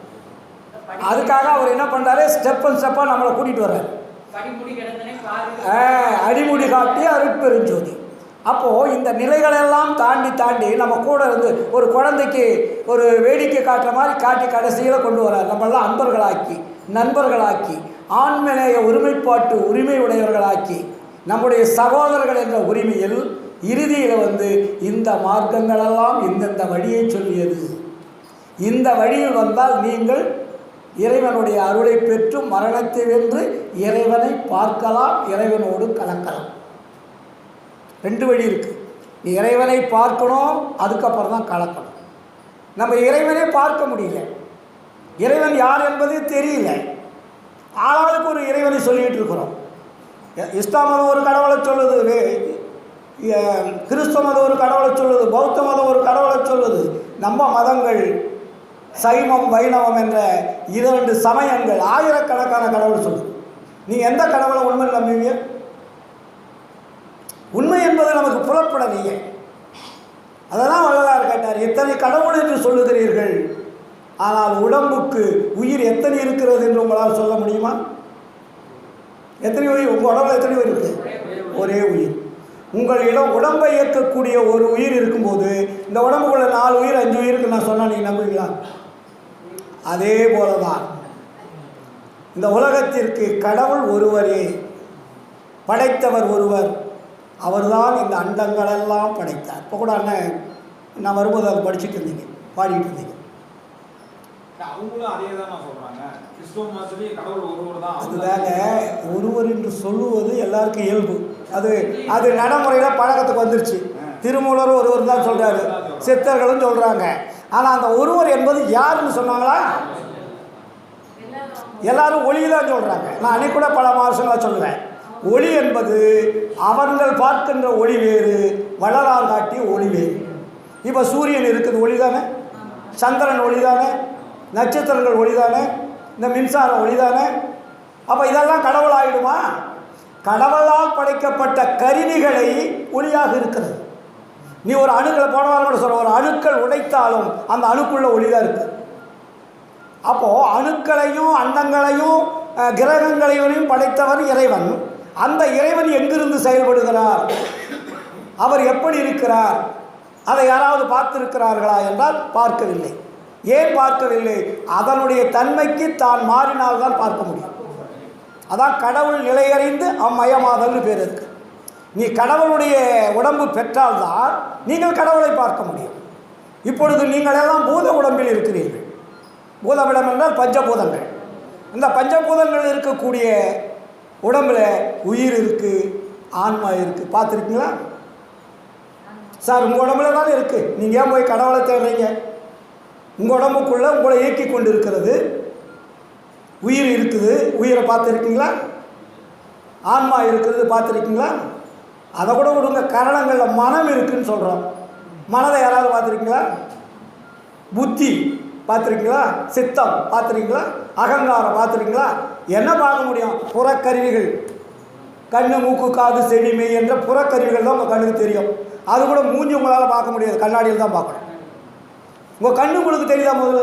அதுக்காக அவர் என்ன பண்ணுறாரு, ஸ்டெப் அண்ட் ஸ்டெப்பாக நம்மளை கூட்டிகிட்டு வர்றாரு. அடிமுடி காட்டி அருட்பெருஞ்சோதி. அப்போது இந்த நிலைகளெல்லாம் தாண்டி நம்ம கூட இருந்து ஒரு குழந்தைக்கு ஒரு வேடிக்கை காட்டுற மாதிரி காட்டி கடைசியில் கொண்டு வரார். நம்மளாம் அன்பர்களாக்கி நண்பர்களாக்கி ஆண்மநேய ஒருமைப்பாட்டு உரிமை உடையவர்களாக்கி நம்முடைய சகோதரர்கள் என்ற உரிமையில் இறுதியில் இந்த மார்க்கங்களெல்லாம் இந்தந்த வழியை சொல்லியது. இந்த வழியில் வந்தால் நீங்கள் இறைவனுடைய அருளை பெற்று மரணத்தை வென்று இறைவனை பார்க்கலாம், இறைவனோடு கலக்கலாம். 2 வழி இருக்குது. இறைவனை பார்க்கணும், அதுக்கப்புறம் தான் கலக்கணும். நம்ம இறைவனை பார்க்க முடியல, இறைவன் யார் என்பதே தெரியல. ஆளாளுக்கு ஒரு இறைவனை சொல்லிகிட்டு இருக்கிறோம். இஸ்லாம் மதம் ஒரு கடவுளை சொல்லுது, கிறிஸ்தவ மதம் ஒரு கடவுளை சொல்லுது, பௌத்த மதம் ஒரு கடவுளை சொல்லுது. நம்ம மதங்கள் சைவம் வைணவம் என்ற 2 சமயங்கள் ஆயிரக்கணக்கான கடவுள் சொல்லுது. நீங்கள் எந்த கடவுளை உண்மை நம்புவீங்க? உண்மை என்பது நமக்கு புலப்படலையே. அதெல்லாம் வள்ளலார் கேட்டார், எத்தனை கடவுள் என்று சொல்லுகிறீர்கள், ஆனால் உடம்புக்கு உயிர் எத்தனை இருக்கிறது என்று உங்களால் சொல்ல முடியுமா? எத்தனை உயிர் உங்கள் உடம்புல எத்தனை உயிர் இருக்குது? ஒரே உயிர். உங்களிடம் உடம்பை இயக்கக்கூடிய ஒரு உயிர் இருக்கும்போது இந்த உடம்புக்குள்ள 4 உயிர் 5 உயிருக்கு நான் சொன்னால் நீங்கள் நம்புவீங்களா? அதே போல தான் இந்த உலகத்திற்கு கடவுள் ஒருவரே, படைத்தவர் ஒருவர். அவர்தான் இந்த அண்டங்களெல்லாம் படைத்தார். இப்போ கூட அண்ணன் நான் வரும்போது அதை படிச்சுட்டு இருந்தீங்க, பாடிட்டு இருந்தீங்க. அவங்களும் அதே தான் சொல்கிறாங்க, கிறிஸ்துவ மதத்திலேயே கடவுள் ஒருவர் தான். அதுதாங்க, ஒருவர் என்று சொல்லுவது எல்லாருக்கும் இயல்பு. அது நடைமுறையில் பழக்கத்துக்கு வந்துருச்சு. திருமூலர் ஒருவர் தான் சொல்கிறாரு, சித்தர்களும் சொல்கிறாங்க. ஆனால் அந்த ஒருவர் என்பது யாருன்னு சொன்னாங்களா? எல்லாரும் ஒளி தான் சொல்கிறாங்க. நான் அன்னைக்கு கூட பல வருஷங்களாக சொல்லுவேன், ஒளி என்பது அவர்கள் பார்க்கின்ற ஒளி வேறு, வள்ளலார் காட்டிய ஒளி வேறு. இப்போ சூரியன் இருக்குது, ஒளி தானே. சந்திரன் ஒளி தானே. நட்சத்திரங்கள் ஒளி தானே. இந்த மின்சாரம் ஒளி தானே. அப்போ இதெல்லாம் கடவுள் ஆகிடுமா? கடவுளால் படைக்கப்பட்ட கருவிகளை ஒளியாக இருக்கிறது. நீ ஒரு அணுக்களை போன வாரம் கூட சொல்ல, ஒரு அணுக்கள் உடைத்தாலும் அந்த அணுக்குள்ள ஒளிதான் இருக்குது. அப்போது அணுக்களையும் அண்டங்களையும் கிரகங்களையும் படைத்தவர் இறைவன். அந்த இறைவன் எங்கிருந்து செயல்படுகிறார், அவர் எப்படி இருக்கிறார், அதை யாராவது பார்த்திருக்கிறார்களா என்றால் பார்க்கவில்லை. ஏன் பார்க்கவில்லை? அதனுடைய தன்மைக்கு தான் மாறினால்தான் பார்க்க முடியும். அதான் கடவுள் நிலையறிந்து அம்மயமாதல்னு பேர் இருக்கு. நீ கடவுளுடைய உடம்பு பெற்றால்தான் நீங்கள் கடவுளை பார்க்க முடியும். இப்பொழுது நீங்கள் எல்லாம் பூத உடம்பில் இருக்கிறீர்கள். பூதமிடம் என்றால் பஞ்சபூதங்கள். இந்த பஞ்சபூதங்கள் இருக்கக்கூடிய உடம்புல உயிர் இருக்குது, ஆன்மா இருக்குது. பார்த்துருக்கீங்களா சார்? உங்கள் உடம்புல தானே இருக்குது. நீங்கள் ஏன் போய் கடவுளை தேடுறீங்க? உங்கள் உடம்புக்குள்ளே உங்களை இயக்கி கொண்டு இருக்கிறது உயிர் இருக்குது. உயிரை பார்த்துருக்கீங்களா? ஆன்மா இருக்கிறது பார்த்துருக்கீங்களா? அதை கூட விடுங்க, கரணங்களில் மனம் இருக்குதுன்னு சொல்கிறோம். மனதை யாராவது பார்த்துருக்கீங்களா? புத்தி பார்த்துருக்கீங்களா? சித்தம் பார்த்துருக்கீங்களா? அகங்காரம் பார்த்துருக்கீங்களா? என்ன பார்க்க முடியும்? புறக்கருவிகள், கண்ணு மூக்கு காது செவி மெய் என்ற புறக்கருவிகள் தான் உங்கள் கண்ணுக்கு தெரியும். அது கூட மூஞ்சி உங்களால் பார்க்க முடியாது, கண்ணாடியில் தான் பார்க்கணும். உங்கள் கண்ணு உங்களுக்கு தெரியுதா? முதல்ல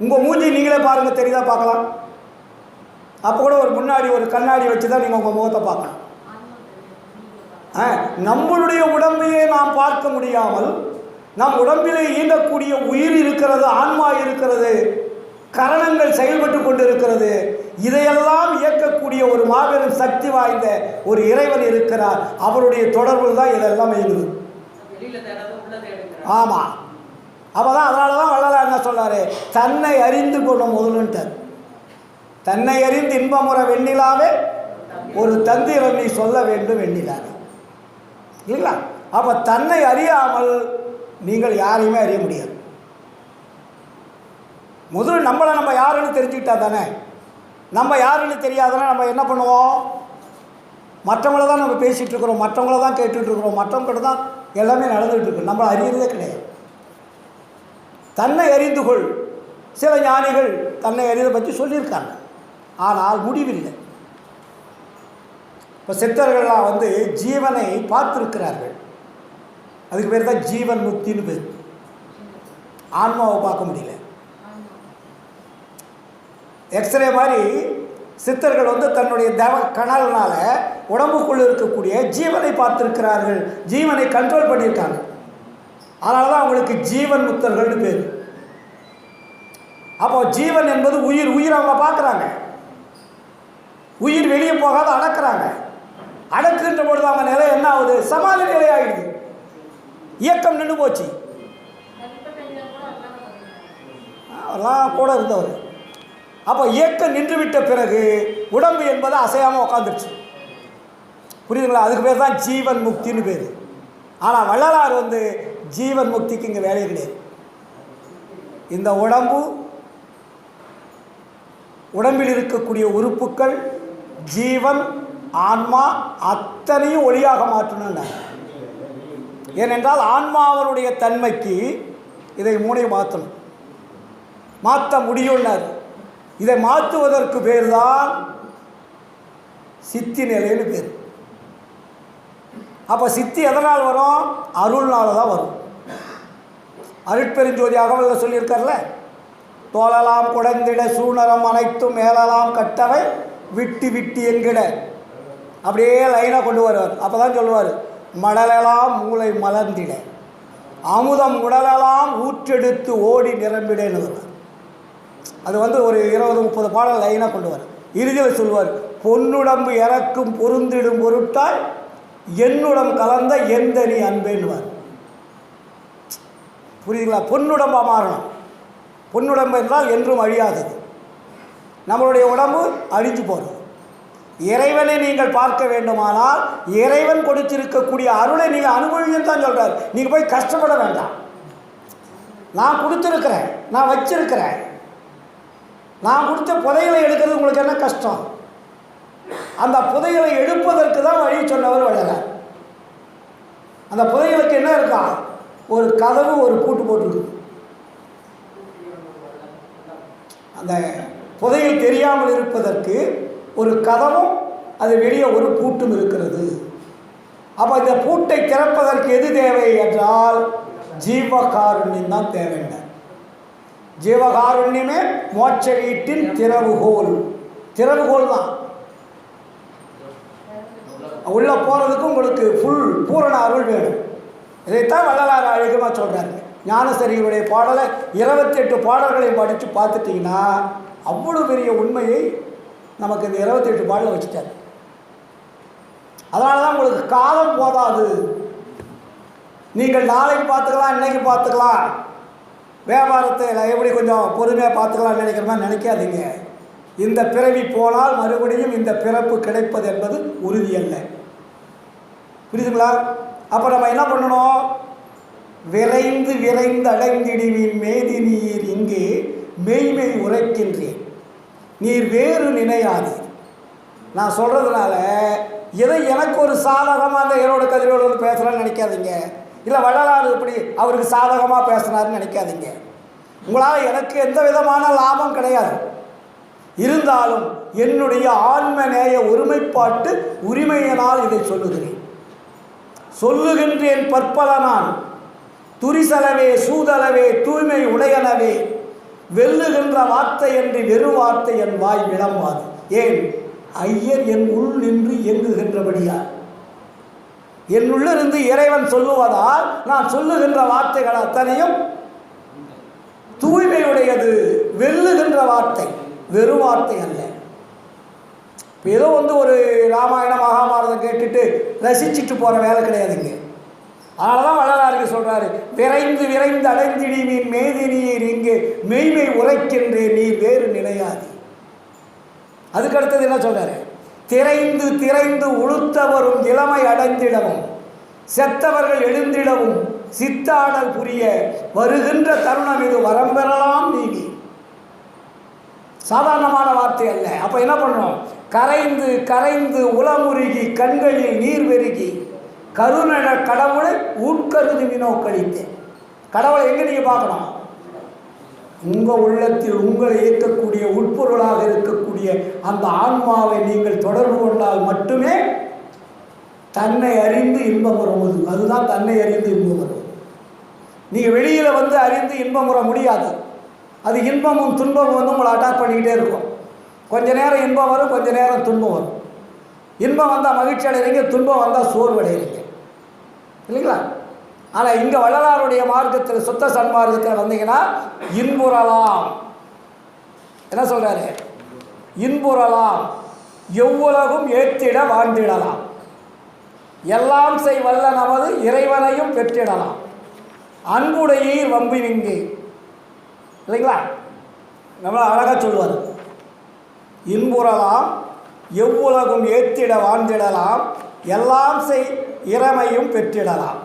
உங்கள் மூஞ்சி நீங்களே பாருங்கள், தெரியுதா? பார்க்கலாம். அப்போ கூட ஒரு முன்னாடி ஒரு கண்ணாடி வச்சு தான் நீங்கள் உங்கள் முகத்தை பார்க்கணும். நம்மளுடைய உடம்பையே நாம் பார்க்க முடியாமல் நம் உடம்பிலே இயங்கக்கூடிய உயிர் இருக்கிறது, ஆன்மா இருக்கிறது, கரணங்கள் செயல்பட்டு கொண்டு இருக்கிறது. இதையெல்லாம் இயக்கக்கூடிய ஒரு மாபெரும் சக்தி வாய்ந்த ஒரு இறைவன் இருக்கிறார். அவருடைய தொடர்பு தான் இதெல்லாம் இயங்குது. ஆமாம். அப்போ தான் அதனால தான் வள்ளலார் என்ன சொல்கிறாரு? தன்னை அறிந்து கொள்ளும் முதலுன்ட்டார். தன்னை அறிந்து இன்பமுற வெண்ணிலாவே ஒரு தந்திரம் நீ சொல்ல வேண்டும் வெண்ணிலாவே, இல்லைங்களா? அப்போ தன்னை அறியாமல் நீங்கள் யாரையுமே அறிய முடியாது. முதல்ல நம்ம யாருன்னு தெரிஞ்சுக்கிட்டா தானே. நம்ம யாருன்னு தெரியாதனா நம்ம என்ன பண்ணுவோம்? மற்றவங்கள தான் நம்ம பேசிகிட்டு இருக்கிறோம், மற்றவங்கள தான் கேட்டுட்டு இருக்கிறோம், மற்றவங்கிட்ட தான் எல்லாமே நடந்துகிட்டு இருக்கு. நம்மளை அறியறதே கிடையாது. தன்னை அறிந்து கொள். சில ஞானிகள் தன்னை அறிவதை பற்றி சொல்லியிருக்காங்க, ஆனால் முடிவில்லை. இப்போ சித்தர்கள்லாம் ஜீவனை பார்த்துருக்கிறார்கள். அதுக்கு பேர் தான் ஜீவன் முக்தின்னு பேர். ஆன்மாவை பார்க்க முடியல. எக்ஸ்ரே மாதிரி சித்தர்கள் தன்னுடைய தேவ கணல்னால உடம்புக்குள்ளே இருக்கக்கூடிய ஜீவனை பார்த்துருக்கிறார்கள், ஜீவனை கண்ட்ரோல் பண்ணியிருக்காங்க. அதனால தான் அவங்களுக்கு ஜீவன் முக்தர்கள்னு பேர். அப்போ ஜீவன் என்பது உயிர். உயிர் அவங்க பார்க்குறாங்க. உயிர் வெளியே போகாத அடக்குறாங்க. அடக்குன்ற பொழுது அவங்க நிலை என்ன ஆகுது? சமாதி நிலை ஆகிடுது. இயக்கம் நின்று போச்சு. அதெல்லாம் கூட இருந்தவர். அப்போ இயக்கம் நின்றுவிட்ட பிறகு உடம்பு என்பது அசையாமல் உட்காந்துருச்சு. புரியுதுங்களா? அதுக்கு பேர் தான் ஜீவன் முக்தின்னு பேர். ஆனால் வள்ளலார் ஜீவன் முக்திக்கு இங்கே வேலையே கிடையாது. இந்த உடம்பில் இருக்கக்கூடிய உறுப்புக்கள், ஜீவன், ஆன்மா அத்தனையும் ஒளியாக மாற்றணும்னா. ஏனென்றால் ஆன்மாவனுடைய தன்மைக்கு இதை மூணையும் மாற்றணும், மாற்ற முடியும்னார். இதை மாற்றுவதற்கு பேர் தான் சித்தி நிலைன்னு பேர். அப்போ சித்தி எதனால் வரும்? அருள்னால தான் வரும். அருட்பெருஞ்சோதி அகவலில் சொல்லியிருக்கார்ல, தோலலாம் குடந்திட சூனரம் அனைத்தும் மேலலாம் கட்டவை விட்டு விட்டு என்கிட. அப்படியே லைனாக கொண்டு வருவார். அப்போ தான் சொல்லுவார், மடலெல்லாம் மூளை மலர்ந்திட, அமுதம் உடலெல்லாம் ஊற்றெடுத்து ஓடி நிரம்பிடன்னு வருவார். அது ஒரு 20-30 பாடல் லைனாக கொண்டு வர. இறுதியில் சொல்லுவார், பொன்னுடம்பு இறக்கும் பொருந்திடும் பொருட்டால் என்னுடம் கலந்த எந்த நீ அன்பேன்னுவார். புரியுதுங்களா? பொன்னுடம்பாக மாறணும். பொன்னுடம்பு என்றால் என்றும் அழியாதது. நம்மளுடைய உடம்பு அழிஞ்சு போகிறது. இறைவனை நீங்கள் பார்க்க வேண்டுமானால் இறைவன் கொடுத்திருக்கக்கூடிய அருளை நீங்கள் அனுபவின்னு தான் சொல்கிறார். நீங்கள் போய் கஷ்டப்பட வேண்டாம். நான் கொடுத்துருக்கிறேன், நான் வச்சிருக்கிறேன். நான் கொடுத்த புதையலை எடுக்கிறது உங்களுக்கு என்ன கஷ்டம்? அந்த புதையலை எடுப்பதற்கு தான் வழி சொன்னவர் வள்ளலார். அந்த புதையலுக்கு என்ன இருக்கா? ஒரு கதவு, ஒரு பூட்டு போட்டிருக்கு. அந்த புதையல் தெரியாமல் இருப்பதற்கு ஒரு கதவும் அது வெளியே ஒரு பூட்டும் இருக்கிறது. அப்போ இந்த பூட்டை திறப்பதற்கு எது தேவை என்றால் ஜீவகாருண்யம் தான் தேவைங்க. ஜீவகாருண்யமே மோட்ச வீட்டின் திறவுகோல். திறவுகோல் தான். உள்ளே போகிறதுக்கு உங்களுக்கு பூரண அருள் வேணும். இதைத்தான் வள்ளலார் அழகமாக சொல்கிறாரு. ஞானசரிகளுடைய பாடலை 28 பாடல்களை படித்து பார்த்துட்டிங்கன்னா அவ்வளோ பெரிய உண்மையை நமக்கு இந்த 28 பாடலை வச்சுட்டார். அதனால தான் உங்களுக்கு காலம் போதாது. நீங்கள் நாளைக்கு பார்த்துக்கலாம், இன்னைக்கு பார்த்துக்கலாம், வியாபாரத்தை எப்படி கொஞ்சம் பொறுமையாக பார்த்துக்கலாம்னு நினைக்கிற மாதிரி நினைக்காதீங்க. இந்த பிறவி போனால் மறுபடியும் இந்த பிறப்பு கிடைப்பது என்பது உறுதியல்ல. புரியுதுங்களா? அப்போ நம்ம என்ன பண்ணணும்? விரைந்து விரைந்து அடைந்திடுவீன் மேதி நீர் இங்கே மெய்மை உரைக்கின்றேன் நீர் வேறு நினையாதீர். நான் சொல்கிறதுனால எதை எனக்கு ஒரு சாதகமாக அந்த ஈரோடு கதிரோடு பேசுகிறான்னு நினைக்காதீங்க. இல்லை வள்ளலார் இப்படி அவருக்கு சாதகமாக பேசுனாருன்னு நினைக்காதீங்க. உங்களால் எனக்கு எந்த விதமான லாபம் கிடையாது. இருந்தாலும் என்னுடைய ஆன்ம நேய ஒருமைப்பாட்டு உரிமையினால் இதை சொல்லுகின்றேன் பற்பல நான் துரிசலவே சூதலவே தூய்மை உடையனவே வெல்லுகின்ற வார்த்தை என்று வெறும் வார்த்தை என் வாய் விளம்பாது. ஏன்? ஐயர் என் உள் நின்று இயங்குகின்றபடியால். என் உள்ளிருந்து இறைவன் சொல்லுவதால் நான் சொல்லுகின்ற வார்த்தைகள் அத்தனையும் தூய்மையுடையது, வெல்லுகின்ற வார்த்தை, வெறும் வார்த்தை அல்ல. ஏதோ ஒரு ராமாயண மகாபாரதம் கேட்டுட்டு ரசிச்சுட்டு போகிற வேலை கிடையாதுங்க. அதனால தான் வள்ளலாருக்கு சொல்கிறாரு, விரைந்து விரைந்து அடைந்திடுவீன் மேதி நீர் இங்கே மெய்மை உரைக்கின்றேன் நீர் வேறு நிலையாதி. அதுக்கு அடுத்தது என்ன சொல்கிறாரு? திரைந்து திரைந்து உளுத்தவரும் இளமை அடைந்திடவும் செத்தவர்கள் எழுந்திடவும் சித்தாடல் புரிய வருகின்ற தருணம் இது வரம்பெறலாம் நீவி. சாதாரணமான வார்த்தை அல்ல. அப்போ என்ன பண்ணணும்? கரைந்து கரைந்து உளமுருகி கண்களில் நீர் வெறுகி கருண கடவுளை உட்கருதி வினோ கழித்தேன். கடவுளை எங்கே நீங்கள் பார்க்கணும்? உங்கள் உள்ளத்தில் உங்களை இயக்கக்கூடிய உட்பொருளாக இருக்கக்கூடிய அந்த ஆன்மாவை நீங்கள் தொடர்பு கொண்டால் மட்டுமே தன்னை அறிந்து இன்பம் வருவது. அதுதான் தன்னை அறிந்து இன்பம் வருவது. நீங்கள் வெளியில் அறிந்து இன்பம் வர முடியாது. அது இன்பமும் துன்பமும் உங்களை அட்டாக் பண்ணிக்கிட்டே இருக்கும். கொஞ்ச நேரம் இன்பம் வரும், கொஞ்ச நேரம் துன்பம் வரும். இன்பம் வந்தால் மகிழ்ச்சி அடைகிறீங்க, துன்பம் வந்தால் சோர்வு அடைகிறீங்க, இல்லைங்களா? ஆனால் இங்கே வள்ளலாருடைய மார்க்கத்தில் சுத்த சன்மார்க்கத்தில் வந்தீங்கன்னா இன்புறலாம். என்ன சொல்கிறாரு? இன்புறலாம், எவ்வுலகும் ஏற்றிட வாழ்ந்திடலாம், எல்லாம் செய் வல்ல நமது இறைவனையும் பெற்றிடலாம், அன்புடையீர் வம்பினிங்கு. இல்லைங்களா? நம்ம அழகாக சொல்லுவார். இன்புறலாம், எவ்வுலகும் ஏற்றிட வாழ்ந்திடலாம், எல்லாம் செய் இறைமையும் பெற்றிடலாம்,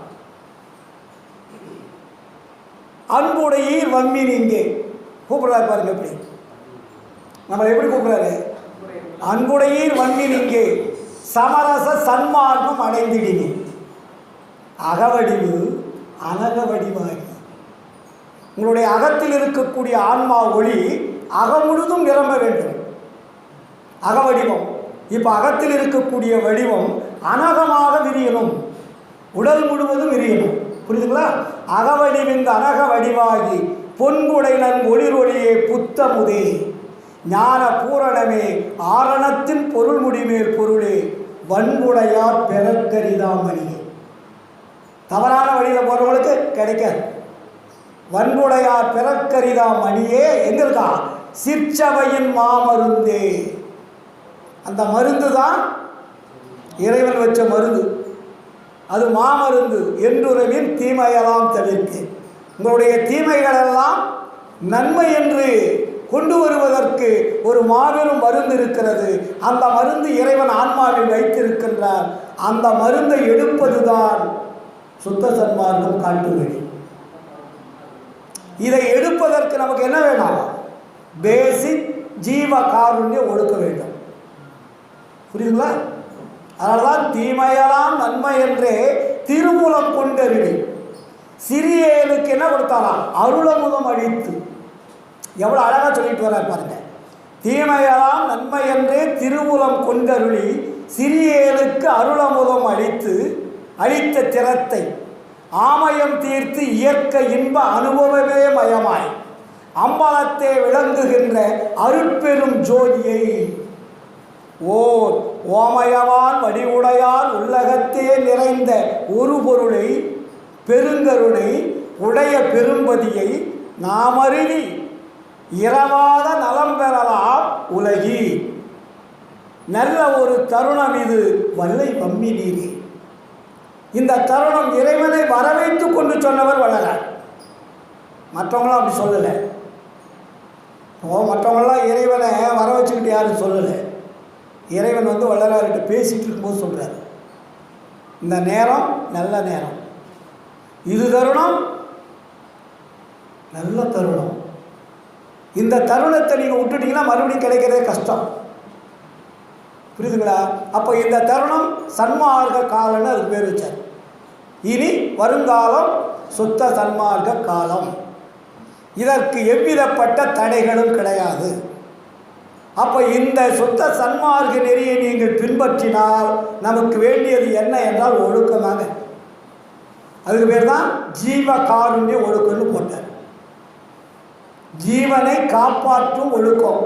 அன்புடையீர் வம்மின் இங்கே. கூப்பிடுறாரு பாருங்க எப்படி, நம்மளை எப்படி கூப்பிடுறாரு? அன்புடையீர் வம்மின் இங்கே சமரச சன்மார்க்கம் அடைந்திடினி அகவடிவு அனக வடிவாகி. உங்களுடைய அகத்தில் இருக்கக்கூடிய ஆன்மா ஒளி அகமுழுதும் நிரம்ப வேண்டும். அகவடிவம். இப்போ அகத்தில் இருக்கக்கூடிய வடிவம் அனகமாக விரியணும், உடல் முழுவதும் விரியணும். புரியுதுங்களா? அகவடிவின் அனக வடிவாகி பொன்புடைனன் ஒளிரொளியே புத்தமுதே ஞான பூரணமே ஆரணத்தின் பொருள் முடிமேல் பொருளே வன்புடையார் பெறக்கரிதாமணியே. தவறான வழியில் போகிறவங்களுக்கு கிடைக்காது. வன்புடையார் பெறக்கரிதா மணியே எங்கே இருக்கா? சிற்சபையின் மாமருந்தே. அந்த மருந்து தான் இறைவன் வச்ச மருந்து. அது மாமருந்து. என்றுறவின் தீமையெல்லாம் தவிர்க்கு. உங்களுடைய தீமைகளெல்லாம் நன்மை என்று கொண்டு வருவதற்கு ஒரு மாபெரும் மருந்து இருக்கிறது. அந்த மருந்து இறைவன் ஆன்மாவில் வைத்திருக்கின்றார். அந்த மருந்தை எடுப்பதுதான் சுத்த சன்மார்க்கம் காட்டுவழி. இதை எடுப்பதற்கு நமக்கு என்ன வேணும்? பேசிக் ஜீவ காருண்யம் ஒடுக்க வேண்டும். புரியுதுங்களா? அதனால்தான் தீமையெல்லாம் நன்மை என்றே திருமூலம் கொண்டறிவி சிறியனுக்கு என்ன கொடுத்தாராம்? அருளமுதம் அழித்து. எவ்வளோ அழகாக சொல்லிட்டு வர பாருங்க. தீமையெல்லாம் நன்மை என்றே திருமூலம் கொண்டருளி சிறியனுக்கு அருளமுதம் அளித்த திறத்தை ஆமயம் தீர்த்து இயற்கை இன்ப அனுபவமே மயமாய் அம்பலத்தே விளங்குகின்ற அருட்பெரும் ஜோதியை ஓர் ஓமயவான் வடிவுடையார் உள்ளகத்தே நிறைந்த ஒரு பொருளை பெருங்கருணை உடைய பெரும்பதியை நாமறிவி இரவாத நலம் பெறலாம் உலகி. நல்ல ஒரு தருணம் இது வல்லை வம்மி நீரே. இந்த தருணம் இறைவனை வரவைத்து கொண்டு சொன்னவர் வள்ளலார். மற்றவங்களாம் அப்படி சொல்லலை. மற்றவங்களாம் இறைவனை வர வச்சுக்கிட்டு யாரும் சொல்லலை. இறைவன் வள்ளலார்கிட்ட பேசிகிட்டு இருக்கும்போது சொல்கிறார், இந்த நேரம் நல்ல நேரம், இது தருணம் நல்ல தருணம். இந்த தருணத்தை நீங்கள் விட்டுட்டீங்கன்னா மறுபடியும் கிடைக்கிறதே கஷ்டம். புரியுதுங்களா? அப்போ இந்த தருணம் சன்மார்க்க காலம்னு அதுக்கு பேர் வச்சார். இனி வருங்காலம் சுத்த சன்மார்க்க காலம். இதற்கு எவ்விதப்பட்ட தடைகளும் கிடையாது. அப்போ இந்த சுத்த சன்மார்க்க நெறியை நீங்கள் பின்பற்றினால் நமக்கு வேண்டியது என்ன என்றால் ஒழுக்கமாக. அதுக்கு பேர் தான் ஜீவ காருண்ய ஒழுக்கம்னு போட்டார். ஜீவனை காப்பாற்றும் ஒழுக்கம்.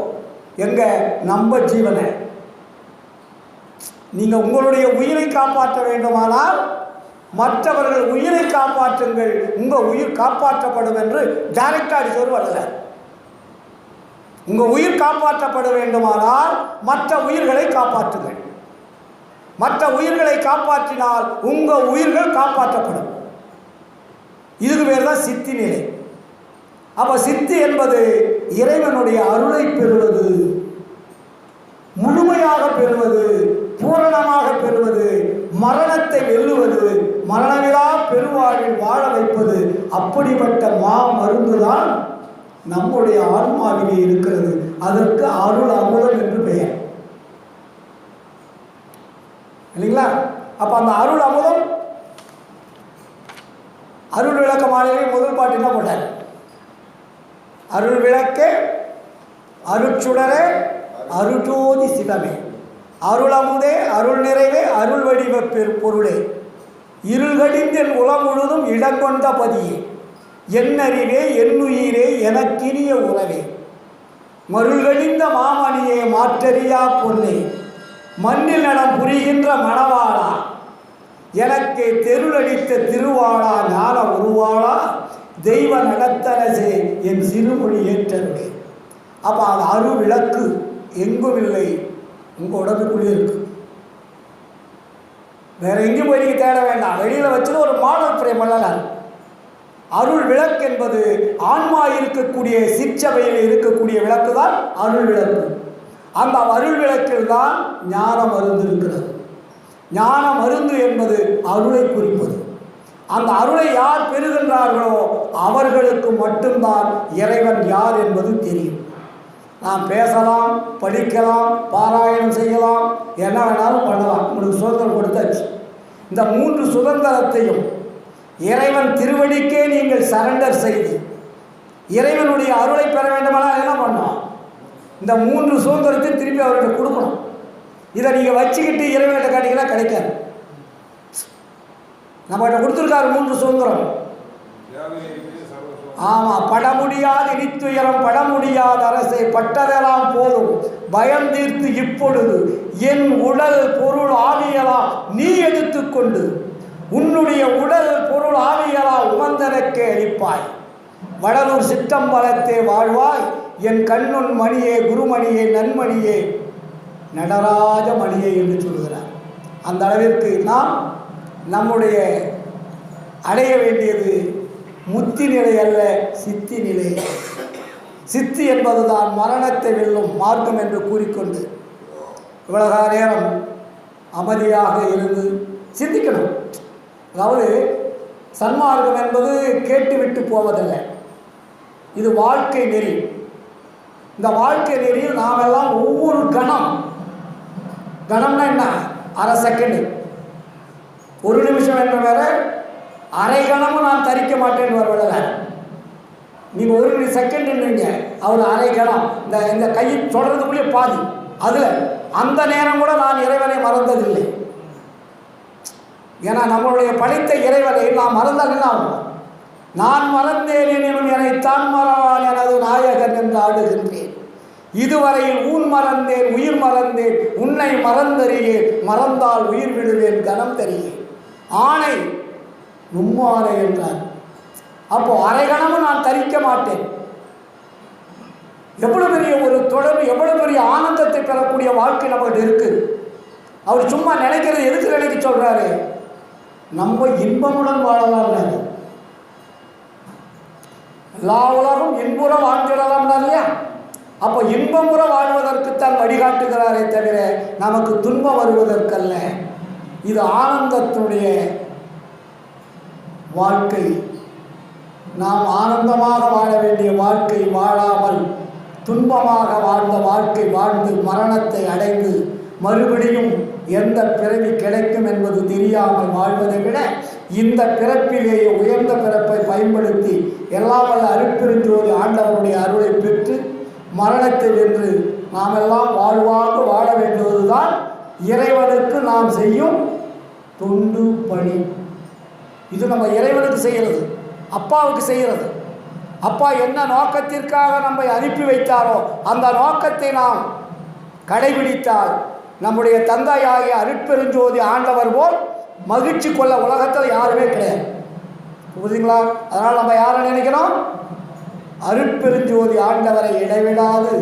எங்க? நம்ம ஜீவனை. நீங்கள் உங்களுடைய உயிரை காப்பாற்ற வேண்டுமானால் மற்றவர்கள் உயிரை காப்பாற்றுங்கள், உங்கள் உயிர் காப்பாற்றப்படும் என்று டைரக்டாக அடிச்சவர் வள்ளலார். உங்கள் உயிர் காப்பாற்றப்பட வேண்டுமானால் மற்ற உயிர்களை காப்பாற்றுங்கள். மற்ற உயிர்களை காப்பாற்றினால் உங்கள் உயிர்கள் காப்பாற்றப்படும். இதுக்கு பேர் தான் சித்தி நிலை. அப்போ சித்தி என்பது இறைவனுடைய அருளை பெறுவது, முழுமையாக பெறுவது, பூரணமாக பெறுவது, மரணத்தை வெல்லுவது, மரணமிலா பெருவாழில் வாழ வைப்பது. அப்படிப்பட்ட மருந்துதான் நம்முடைய ஆன்மாவிலே இருக்கிறது. அதற்கு அருள் அமுதம் என்று பெயர். இல்லைங்களா? அப்போ அந்த அருள் அமுதம், அருள் விளக்க மாலையிலே முதல் பாட்டு என்ன போட்டார்? அருள் விளக்கே அருட்சுடரே அருஜோதி சிவமே அருளமுதே அருள் நிறைவே அருள் வடிவ பொருளே இருள்கடிந்து என் உளம் முழுதும் இடங்கொண்ட பதியே என்னறிவே என்னுயிரே எனக்கினிய உறவே மருள்கடிந்த மாமணியே மாற்றறியா பொன்னே மண்ணில் நடம் புரிகின்ற மணவாளா எனக்கு தெருளடித்த திருவாளா ஞான உருவாளா தெய்வ நடத்தரசே என் சிறுமொழி ஏற்றருளே. அப்போ அது அருள் விளக்கு எங்கும் இல்லை, உங்கள் உடம்புக்குள்ளே இருக்கு. வேற எங்கேயும் போய் நீங்கள் தேட வேண்டாம். வெளியில் வச்சுட்டு ஒரு மாடல் பிரேம் வள்ளலார். அருள் விளக்கு என்பது ஆன்மா இருக்கக்கூடிய சிற்சபையில் இருக்கக்கூடிய விளக்கு தான் அருள் விளக்கு. அந்த அருள் விளக்கில் தான் ஞான மருந்து இருக்கிறது. ஞான மருந்து என்பது அருளை குறிப்பது. அந்த அருளை யார் பெறுகின்றார்களோ அவர்களுக்கு மட்டும்தான் இறைவன் யார் என்பது தெரியும். நாம் பேசலாம், படிக்கலாம், பாராயணம் செய்யலாம், என்ன வேணாலும் பண்ணலாம். உங்களுக்கு சுதந்திரம் கொடுத்தாச்சு. இந்த 3 சுதந்திரத்தையும் இறைவன் திருவடிக்கே நீங்கள் சரண்டர் செய்து இறைவனுடைய அருளை பெற வேண்டுமானால் என்ன பண்ணணும்? இந்த 3 சுதந்திரத்தையும் திருப்பி அவர்கிட்ட கொடுக்கணும். இதை நீங்கள் வச்சுக்கிட்டு இறைவன்கிட்ட காட்டிங்கன்னா கிடைக்காது. நம்மகிட்ட கொடுத்துருக்காரு 3 சுதந்திரம். ஆமாம், பட முடியாது இனித்துயரம் பட முடியாத அரசை பட்டதெல்லாம் போதும் பயம் தீர்த்து இப்பொழுது என் உடல் பொருள் ஆவியலாம் நீ எடுத்துக்கொண்டு உன்னுடைய உடல் பொருள் ஆவியலாம் உமந்தனக்கே அளிப்பாய் வடலூர் சிற்றம்பலத்தே வாழ்வாய் என் கண்ணுன் மணியே குருமணியே நன்மணியே நடராஜ மணியே என்று சொல்கிறார். அந்த அளவிற்கு நாம் நம்முடைய அடைய வேண்டியது முத்தி நிலை அல்ல, சித்தி நிலை. சித்தி என்பதுதான் மரணத்தை வெல்லும் மார்க்கம் என்று கூறிக்கொண்டு இவ்வளவு நேரம் அமைதியாக இருந்து சிந்திக்கணும். அதாவது சன்மார்க்கம் என்பது கேட்டுவிட்டு போவதில்லை, இது வாழ்க்கை நெறி. இந்த வாழ்க்கை நெறியில் நாம் எல்லாம் ஒவ்வொரு கணம்னா என்ன? அரை செகண்டு, 1 நிமிஷம் என்ற வேற, அரை கணமும் நான் தரிக்க மாட்டேன்னு வரவில்லை. நீங்கள் 1 செகண்டுன்றீங்க, அவர் அரை கணம். இந்த கையை தொடர்றதுக்குள்ளே பாதி. அதில் அந்த நேரம் கூட நான் இறைவனை மறந்ததில்லை. ஏன்னா நம்மளுடைய படைத்த இறைவனை நாம் மறந்தால் என்ன ஆகும்? நான் மறந்தேன் எனும் என்னைத்தான் மறவான் எனது நாயகன் என்று ஆடுகின்றேன். இதுவரையில் ஊன் மறந்தேன் உயிர் மறந்தேன் உன்னை மறந்தறியேன் மறந்தால் உயிர் விடுவேன் கணம் தருகிறேன். ஆணை நும்மாலை என்றார். அப்போ அரைகணமும் நான் தரிக்க மாட்டேன். எவ்வளவு பெரிய ஒரு தொடர்பு, எவ்வளவு பெரிய ஆனந்தத்தை பெறக்கூடிய வாழ்க்கை நம்மகிட்ட இருக்கு. அவர் சும்மா நினைக்கிறது எதுக்கு நினைக்க சொல்றாரு? நம்ம இன்பமுடன் வாழலாம். எல்லா உலகம் இன்புற வாழ்ந்திடலாம் இல்லையா? அப்போ இன்பமுற வாழ்வதற்குத்தான் வழிகாட்டுகிறாரே தவிர நமக்கு துன்பம் வருவதற்கல்ல. இது ஆனந்தத்துடைய வாழ்க்கை. நாம் ஆனந்தமாக வாழ வேண்டிய வாழ்க்கை வாழாமல் துன்பமாக வாழ்ந்த வாழ்க்கை வாழ்ந்து மரணத்தை அடைந்து மறுபடியும் எந்த பிறவி கிடைக்கும் என்பது தெரியாமல் வாழ்வதை விட இந்த பிறப்பிலேயே உயர்ந்த பிறப்பை பயன்படுத்தி எல்லாம் வல்ல அருட்பெருஞ்சோதி ஆண்டவருடைய அருளை பெற்று மரணத்தை வென்று நாம் எல்லாம் வாழ்வாக வாழ வேண்டுவதுதான் இறைவனுக்கு நாம் செய்யும் தொண்டு பணி. இது நம்ம இறைவனுக்கு செய்கிறது, அப்பாவுக்கு செய்கிறது. அப்பா என்ன நோக்கத்திற்காக நம்மை அனுப்பி வைத்தாரோ அந்த நோக்கத்தை நாம் கடைபிடித்தால் நம்முடைய தந்தையாகிய அருட்பெருஞ்சோதி ஆண்டவர் போல் மகிழ்ச்சி கொள்ள உலகத்தில் யாருமே கிடையாது. புரியுதுங்களா? அதனால் நம்ம யாரை நினைக்கிறோம்? அருட்பெருஞ்சோதி ஆண்டவரை இடைவிடாது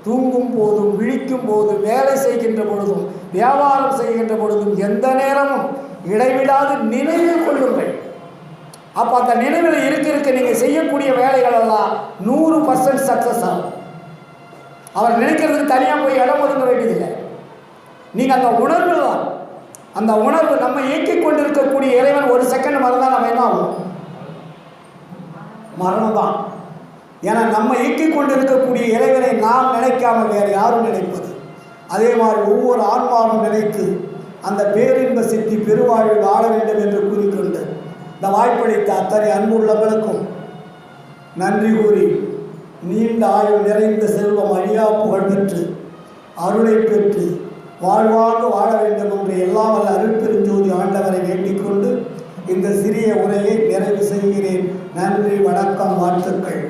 தூங்கும் போதும் விழிக்கும் போதும் வேலை செய்கின்ற பொழுதும் வியாபாரம் செய்கின்ற பொழுதும் எந்த நேரமும் இடைவிடாது நினைவில் கொள்ளுங்கள். அப்போ அந்த நினைவில் இருக்க நீங்கள் செய்யக்கூடிய வேலைகள் எல்லாம் 100% சக்ஸஸ் ஆகும். அவர் நினைக்கிறதுக்கு தனியாக போய் இடம் ஒதுங்க வேண்டியதில்லை. நீங்கள் அந்த உணர்வு தான், அந்த உணர்வு நம்ம இயக்கிக் கொண்டிருக்கக்கூடிய இறைவன் ஒரு செகண்ட் மறந்தால் நம்ம என்ன ஆகும்? மரணம் தான். ஏன்னா நம்ம இயக்கிக் கொண்டிருக்கக்கூடிய இறைவனை நாம் நினைக்காமல் வேறு யாரும் நினைப்பது. அதே மாதிரி ஒவ்வொரு ஆன்மாவும் நினைத்து அந்த பேரின்ப சித்தி பெருவாழ்வில் வாழ வேண்டும் என்று கூறிக்கொண்டு இந்த வாய்ப்பளித்த அத்தனை அன்புள்ளவர்களுக்கும் நன்றி கூறி நீண்ட ஆயுள் நிறைந்த செல்வம் அழியா புகழ் பெற்று அருளை பெற்று வாழ்வாக வாழ வேண்டும் என்று எல்லாம் வல்ல அருட்பெருஞ்சோதி ஆண்டவரை வேண்டிக் கொண்டு இந்த சிறிய உரையை நிறைவு செய்கிறேன். நன்றி, வணக்கம், வாழ்த்துக்கள்.